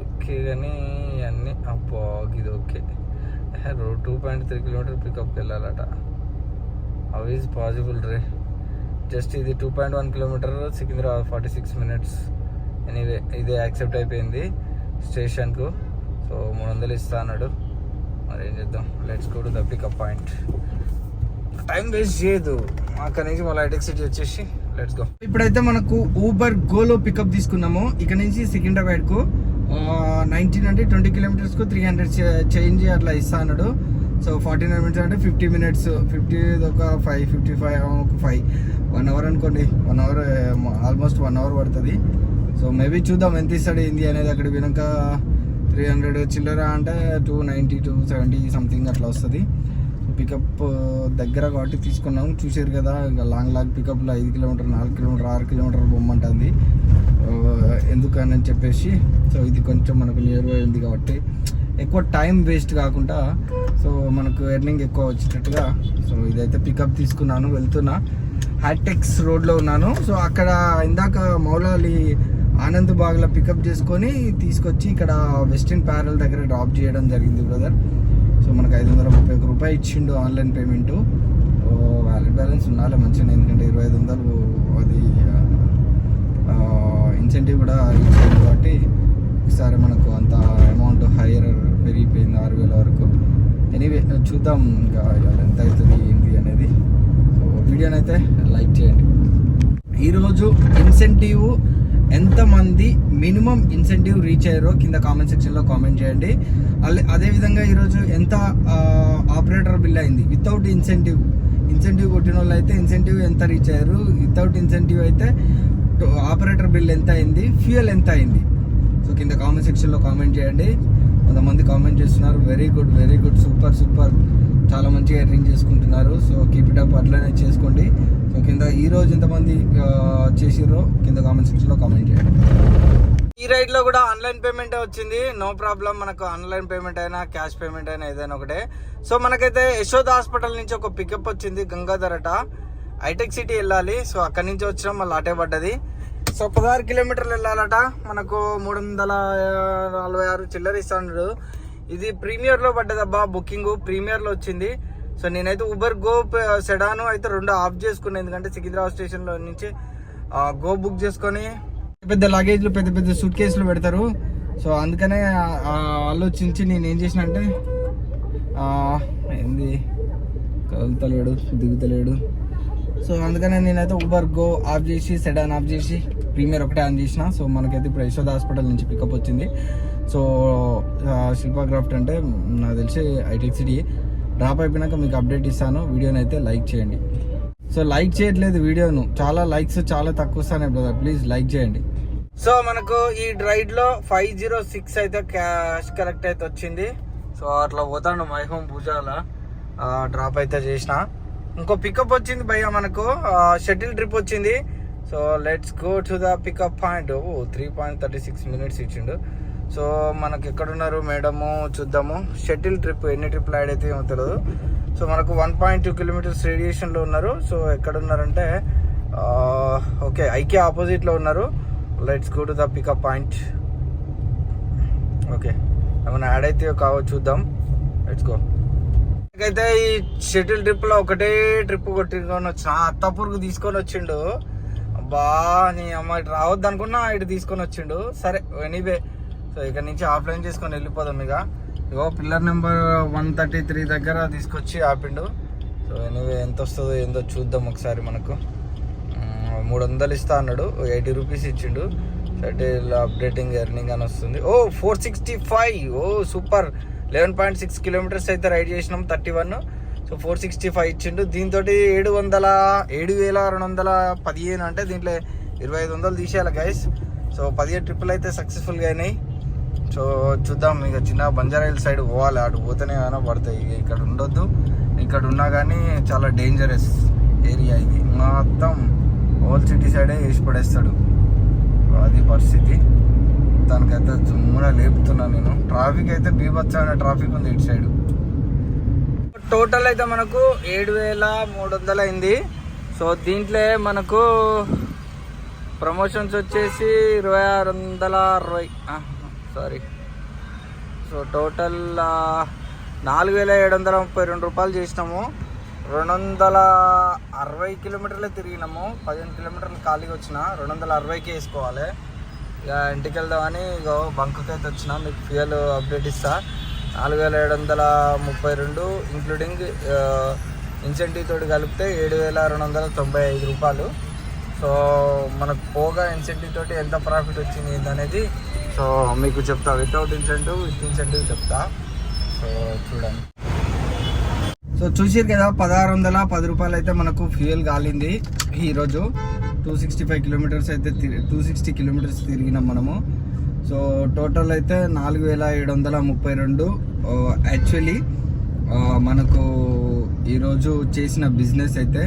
Speaker 1: Okay కానీ అన్నీ అబ్బా ఇది ఓకే. 2.3 కిలోమీటర్ పికప్కి వెళ్ళాలట. హౌ ఈజ్ పాసిబుల్ రే. జస్ట్ ఇది 2.1 కిలోమీటర్, సికింద్రాబాద్ 46 మినిట్స్. ఎనీవే ఇది యాక్సెప్ట్ అయిపోయింది స్టేషన్కు. సో 300 ఇస్తా అన్నాడు, మరి ఏం చేద్దాం. Let's go to the pickup point. Time waste చేయదు, అక్కడ నుంచి మళ్ళీ హైటెక్ సిటీ వచ్చేసి లెట్స్ గో. ఇప్పుడైతే మనకు ఊబర్ గోలో పికప్ తీసుకున్నాము. ఇక్కడ నుంచి సికింద్రాబాద్కు 19 అంటే 20 కిలోమీటర్స్కు 300 చేంజ్ అట్లా ఇస్తా అన్నాడు. సో 49 మినిట్స్ అంటే 50 మినిట్స్, 50 ఒక 5, 55 ఒక 5, 1 అవర్ అనుకోండి. 1 అవర్ ఆల్మోస్ట్ 1 అవర్ పడుతుంది. సో మేబీ చూద్దాం ఎంత ఇస్తాడు ఏంది అనేది. అక్కడ వినాక 300 చిల్లర అంటే 290, 270 సంథింగ్ అట్లా వస్తుంది. పికప్ దగ్గర కాబట్టి తీసుకున్నాము. చూసారు కదా, ఇంకా లాంగ్ పికప్లో 5 కిలోమీటర్, 4 కిలోమీటర్, 6 కిలోమీటర్ బొమ్మంటుంది ఎందుకని చెప్పేసి. సో ఇది కొంచెం మనకు నియర్ బై ఉంది కాబట్టి ఎక్కువ టైం వేస్ట్ కాకుండా సో మనకు ఎర్నింగ్ ఎక్కువ వచ్చేటట్టుగా. సో ఇదైతే పికప్ తీసుకున్నాను, వెళ్తున్నా. హైటెక్స్ రోడ్లో ఉన్నాను. సో అక్కడ ఇందాక మౌలాలి ఆనంద్ బాగ్లో పికప్ చేసుకొని తీసుకొచ్చి ఇక్కడ వెస్టర్న్ ప్యారల్ దగ్గర డ్రాప్ చేయడం జరిగింది బ్రదర్. సో మనకు 531 రూపాయి ఇచ్చిండు ఆన్లైన్ పేమెంట్. వ్యాలిడ్ బ్యాలెన్స్ ఉండాలి మంచిగా, ఎందుకంటే 2500 అది ఇన్సెంటివ్ కూడా ఇచ్చింది కాబట్టి ఈసారి మనకు అంత అమౌంట్ హైయర్ పెరిగిపోయింది 6000 వరకు. ఎనీవే చూద్దాం ఇంకా ఎంత అవుతుంది ఏంటి అనేది. సో వీడియోని అయితే లైక్ చేయండి. ఈరోజు ఇన్సెంటివ్ ఎంతమంది మినిమం ఇన్సెంటివ్ రీచ్ అయ్యారో కింద కామెంట్ సెక్షన్లో కామెంట్ చేయండి. అదేవిధంగా ఈరోజు ఎంత ఆపరేటర్ బిల్ అయింది వితౌట్ ఇన్సెంటివ్ కొట్టిన వాళ్ళు అయితే ఇన్సెంటివ్ ఎంత రీచ్ అయ్యారు, వితౌట్ ఇన్సెంటివ్ అయితే ఆపరేటర్ బిల్ ఎంత అయింది, ఫ్యూయల్ ఎంత అయింది. సో కింద కామెంట్ సెక్షన్లో కామెంట్ చేయండి. కొంతమంది కామెంట్ చేస్తున్నారు, వెరీ గుడ్ సూపర్ చాలా మంచిగా ఎర్నింగ్ చేసుకుంటున్నారు. సో కీప్ ఇట్ అప్, అట్లనే చేసుకోండి. సో కింద ఈరోజు ఎంతమంది చేసిర్రో కింద కామెంట్ సెక్షన్లో కామెంట్ చేయండి. ఈ రైడ్లో కూడా ఆన్లైన్ పేమెంట్ వచ్చింది, నో ప్రాబ్లం. మనకు ఆన్లైన్ పేమెంట్ అయినా క్యాష్ పేమెంట్ అయినా ఏదైనా ఒకటే. సో మనకైతే యశోద హాస్పిటల్ నుంచి ఒక పికప్ వచ్చింది, గంగాధరట, హైటెక్ సిటీ వెళ్ళాలి. సో అక్కడి నుంచి వచ్చినాం, మళ్ళీ అటే పడ్డది. సో 16 కిలోమీటర్లు వెళ్ళాలట. మనకు 346 చిల్లర ఇస్తాడు. ఇది ప్రీమియర్లో పడ్డదబ్బా, బుకింగ్ ప్రీమియర్లో వచ్చింది. సో నేనైతే ఉబర్ గో సెడాను అయితే 2 ఆఫ్ చేసుకున్నాను, ఎందుకంటే సికింద్రాబాద్ స్టేషన్లో నుంచి గో బుక్ చేసుకొని పెద్ద లగేజ్లు పెద్ద సూట్ కేసులు పెడతారు. సో అందుకనే ఆలోచించి నేను ఏం చేసిన అంటే ఏంది కదులుతలేడు దిగుతలేడు. సో అందుకనే నేనైతే ఉబర్ గో ఆఫ్ చేసి సెడాన్ ఆఫ్ చేసి ప్రీమియర్ ఒకటే ఆన్ చేసిన. సో మనకైతే ఇప్పుడు యశోద హాస్పిటల్ నుంచి పికప్ వచ్చింది. సో శిల్పా క్రాఫ్ట్ అంటే నాకు తెలిసి హైటెక్ సిటీ. డ్రాప్ అయిపోయినాక మీకు అప్డేట్ ఇస్తాను. వీడియోని అయితే లైక్ చేయండి. సో లైక్ చేయట్లేదు వీడియోను, చాలా లైక్స్ చాలా తక్కువ వస్తాయి బ్రదర్, ప్లీజ్ లైక్ చేయండి. సో మనకు ఈ రైడ్లో 506 అయితే క్యాష్ కలెక్ట్ అయితే వచ్చింది. సో అట్లా పోతాను మై హోమ్ భుజాల డ్రాప్ అయితే చేసిన. ఇంకో పికప్ వచ్చింది భయ్య, మనకు షటిల్ ట్రిప్ వచ్చింది. So let's go to the pickup point. 3.36 minutes ఇచ్చిండు. సో మనకు ఎక్కడున్నారు మేడము చూద్దాము. షటిల్ ట్రిప్ ఎన్ని ట్రిప్లు యాడ్ అయితే ఏమో తెలియదు. సో మనకు 1.2 kilometers రేడియేషన్లో ఉన్నారు. సో ఎక్కడున్నారంటే ఓకే ఐకే ఆపోజిట్లో ఉన్నారు. Let's go to the pickup పాయింట్. ఓకే ఏమైనా యాడ్ అయితే కావచ్చు చూద్దాం. Let's go. అయితే ఈ షటిల్ ట్రిప్లో ఒకటే ట్రిప్ కొట్టుకొని వచ్చిన, అత్తాపూర్కు తీసుకొని వచ్చిండు. అబ్బా నీ అమ్మ ఇటు రావద్దు అనుకున్నా, ఇటు తీసుకొని వచ్చిండు. సరే ఎనీవే, సో ఇక్కడ నుంచి ఆఫ్లైన్ చేసుకొని వెళ్ళిపోదాం. ఇగో పిల్లర్ నెంబర్ 133 దగ్గర తీసుకొచ్చి ఆపిండు. సో ఎనీవే ఎంత వస్తుందో ఏందో చూద్దాం ఒకసారి. మనకు 300 ఇస్తా అన్నాడు, 80 rupees ఇచ్చిండు. షటిల్ అప్డేటింగ్ ఎర్నింగ్ అని వస్తుంది. 465. సూపర్. 11.6 kilometers అయితే రైడ్ చేసినాం, 31. సో 465 ఇచ్చిండు. దీంతో 7,215 అంటే దీంట్లో 2500 తీసేయాలి గైస్. సో 15 ట్రిప్పులు అయితే సక్సెస్ఫుల్గా అయినాయి. సో చూద్దాం, ఇక చిన్న బంజారా హిల్ సైడ్ పోవాలి, అటు పోతేనే ఏమైనా పడతాయి. ఇక్కడ ఉండొద్దు, ఇక్కడ ఉన్నా కానీ చాలా డేంజరస్ ఏరియా ఇది. మొత్తం ఓల్డ్ సిటీ సైడే వేసి పడేస్తాడు, అది పరిస్థితి. దానికైతే చుమ్మున లేపుతున్నా నేను. ట్రాఫిక్ అయితే బీభత్సమైన ట్రాఫిక్ ఉంది ఇటు సైడ్. టోటల్ అయితే మనకు 7,300 అయింది. సో దీంట్లో మనకు ప్రమోషన్స్ వచ్చేసి 2,660 సారీ. సో టోటల్ 4,732 రూపాయలు చేసినాము. 260 kilometers తిరిగినాము. 15 kilometers ఖాళీగా వచ్చిన, 260కి వేసుకోవాలి. ఇక ఇంటికి వెళ్దామని ఇక బంకుకి అయితే వచ్చిన. మీకు ఫ్యూయల్ అప్డేట్ ఇస్తా. 4,732 ఇంక్లూడింగ్ ఇన్సెంటివ్ తోటి కలిపితే 7,295 రూపాయలు. సో మనకు పోగా ఇన్సెంటివ్ తోటి ఎంత ప్రాఫిట్ వచ్చింది ఏంటనేది సో మీకు చెప్తా. వితౌట్ ఇన్సెంటివ్ విత్ ఇన్సెంటివ్ చెప్తా. సో చూడండి. సో చూసారు కదా, 1,610 రూపాయలు అయితే మనకు ఫ్యూయల్ కాలింది ఈరోజు. 265 kilometers అయితే 260 kilometers తిరిగినాం మనము. సో టోటల్ అయితే 4,732. యాక్చువల్లీ మనకు ఈరోజు చేసిన బిజినెస్ అయితే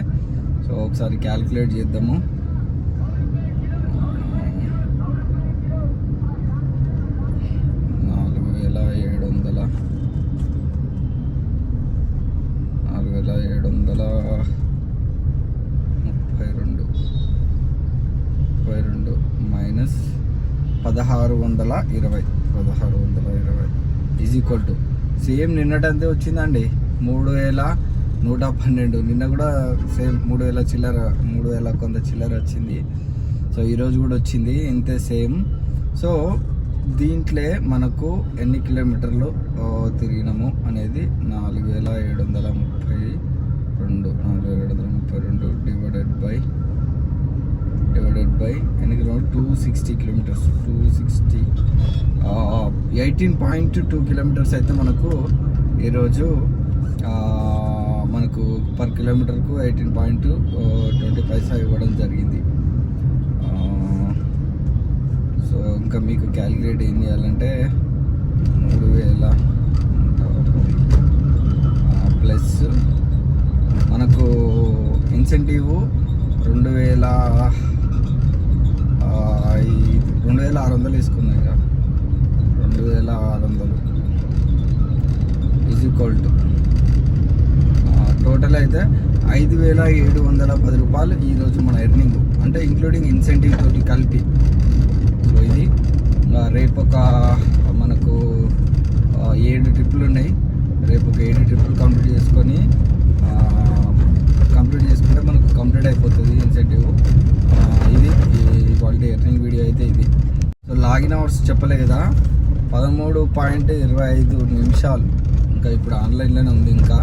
Speaker 1: సో ఒకసారి క్యాల్కులేట్ చేద్దాము. 4,732 minus 1,620 is equal to same నిన్నటంతే వచ్చిందండి. 3112. నిన్న కూడా సేమ్ 3000 చిల్లర, 3000 కొంత చిల్లర వచ్చింది. సో ఈరోజు కూడా వచ్చింది ఇంతే సేమ్. సో దీంట్లో మనకు ఎన్ని కిలోమీటర్లు తిరిగినాము అనేది 4732 డివైడెడ్ బై ఎన్ని కిలోమీటర్, 260 కిలోమీటర్స్. 18.2 కిలోమీటర్స్ అయితే మనకు ఈరోజు మనకు పర్ కిలోమీటర్కు 18.20 పైసా ఇవ్వడం జరిగింది. సో ఇంకా మీకు క్యాలిక్యులేట్ ఏం చేయాలంటే 3000 ప్లస్ మనకు ఇన్సెంటివ్ 2600 వేసుకున్నాయి. ఇక 2600 ఈజ్ ఈక్వల్ టు టోటల్ అయితే 5710 రూపాయలు ఈరోజు మన ఎర్నింగ్, అంటే ఇంక్లూడింగ్ ఇన్సెంటివ్ తోటి కలిపి. సో ఇది రేపు ఒక మనకు 7 ట్రిప్పులు ఉన్నాయి. రేపు ఒక 7 ట్రిప్పులు కంప్లీట్ చేసుకుంటే మనకు కంప్లీట్ అయిపోతుంది ఇన్సెంటివ్. ఇది ఇవాళ ఎర్నింగ్ వీడియో అయితే ఇది. సో లాగిన్ అవర్స్ చెప్పలే కదా, 13.25 నిమిషాలు. ఇంకా ఇప్పుడు ఆన్లైన్లోనే ఉంది. ఇంకా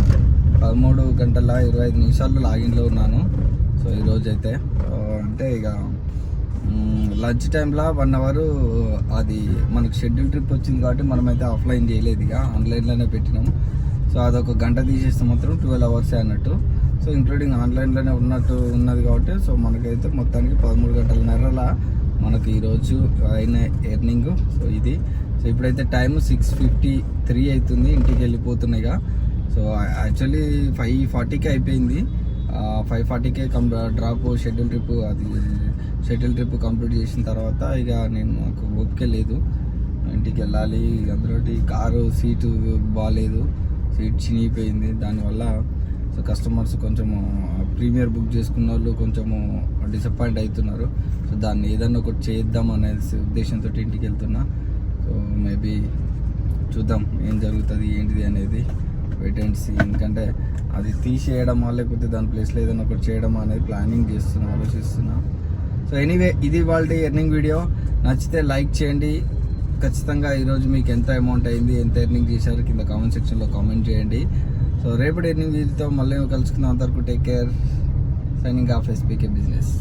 Speaker 1: 13 గంటల 25 నిమిషాలు లాగిన్లో ఉన్నాను. సో ఈరోజు అయితే అంటే ఇక లంచ్ టైంలో 1 అవర్ అది మనకు షెడ్యూల్ ట్రిప్ వచ్చింది కాబట్టి మనమైతే ఆఫ్లైన్ చేయలేదు, ఇక ఆన్లైన్లోనే పెట్టినాము. సో అదొక గంట తీసేస్తే మాత్రం 12 అవర్సే అన్నట్టు. సో ఇంక్లూడింగ్ ఆన్లైన్లోనే ఉన్నది కాబట్టి సో మనకైతే మొత్తానికి 13 గంటలన్నరల మనకి ఈరోజు అయిన ఎర్నింగ్. సో ఇది. సో ఇప్పుడైతే టైం 6:53 అవుతుంది, ఇంటికి వెళ్ళిపోతున్నాయిగా. సో యాక్చువల్లీ 5:40కే అయిపోయింది. 5:40కే డ్రాప్ షెడ్యూల్ ట్రిప్ కంప్లీట్ చేసిన తర్వాత ఇక నాకు ఓపిక లేదు, ఇంటికి వెళ్ళాలి. అందులోటి కారు సీటు బాగాలేదు, సీట్ చినిగిపోయింది. దానివల్ల సో కస్టమర్స్ కొంచెము ప్రీమియర్ బుక్ చేసుకున్న వాళ్ళు కొంచెము డిసప్పాయింట్ అవుతున్నారు. సో దాన్ని ఏదన్నా ఒకటి చేద్దాం అనే ఉద్దేశంతో ఇంటికి వెళ్తున్నా. సో మేబీ చూద్దాం ఏం జరుగుతుంది ఏంటిది అనేది, వెయిట్ అండ్ సీ. ఎందుకంటే అది తీసేయడమా లేకపోతే దాని ప్లేస్లో ఏదైనా ఒకటి చేయడమా అనేది ప్లానింగ్ ఆలోచిస్తున్నా. సో ఎనీవే ఇది వాళ్ళ ఎర్నింగ్ వీడియో. నచ్చితే లైక్ చేయండి. ఖచ్చితంగా ఈరోజు మీకు ఎంత అమౌంట్ అయింది, ఎంత ఎర్నింగ్ చేశారు కింద కామెంట్ సెక్షన్లో కామెంట్ చేయండి. సో రేపటి ఎర్నింగ్ వీడియోతో మళ్ళీ కలుసుకుందాం. అంతవరకు take care. Signing off SPK business.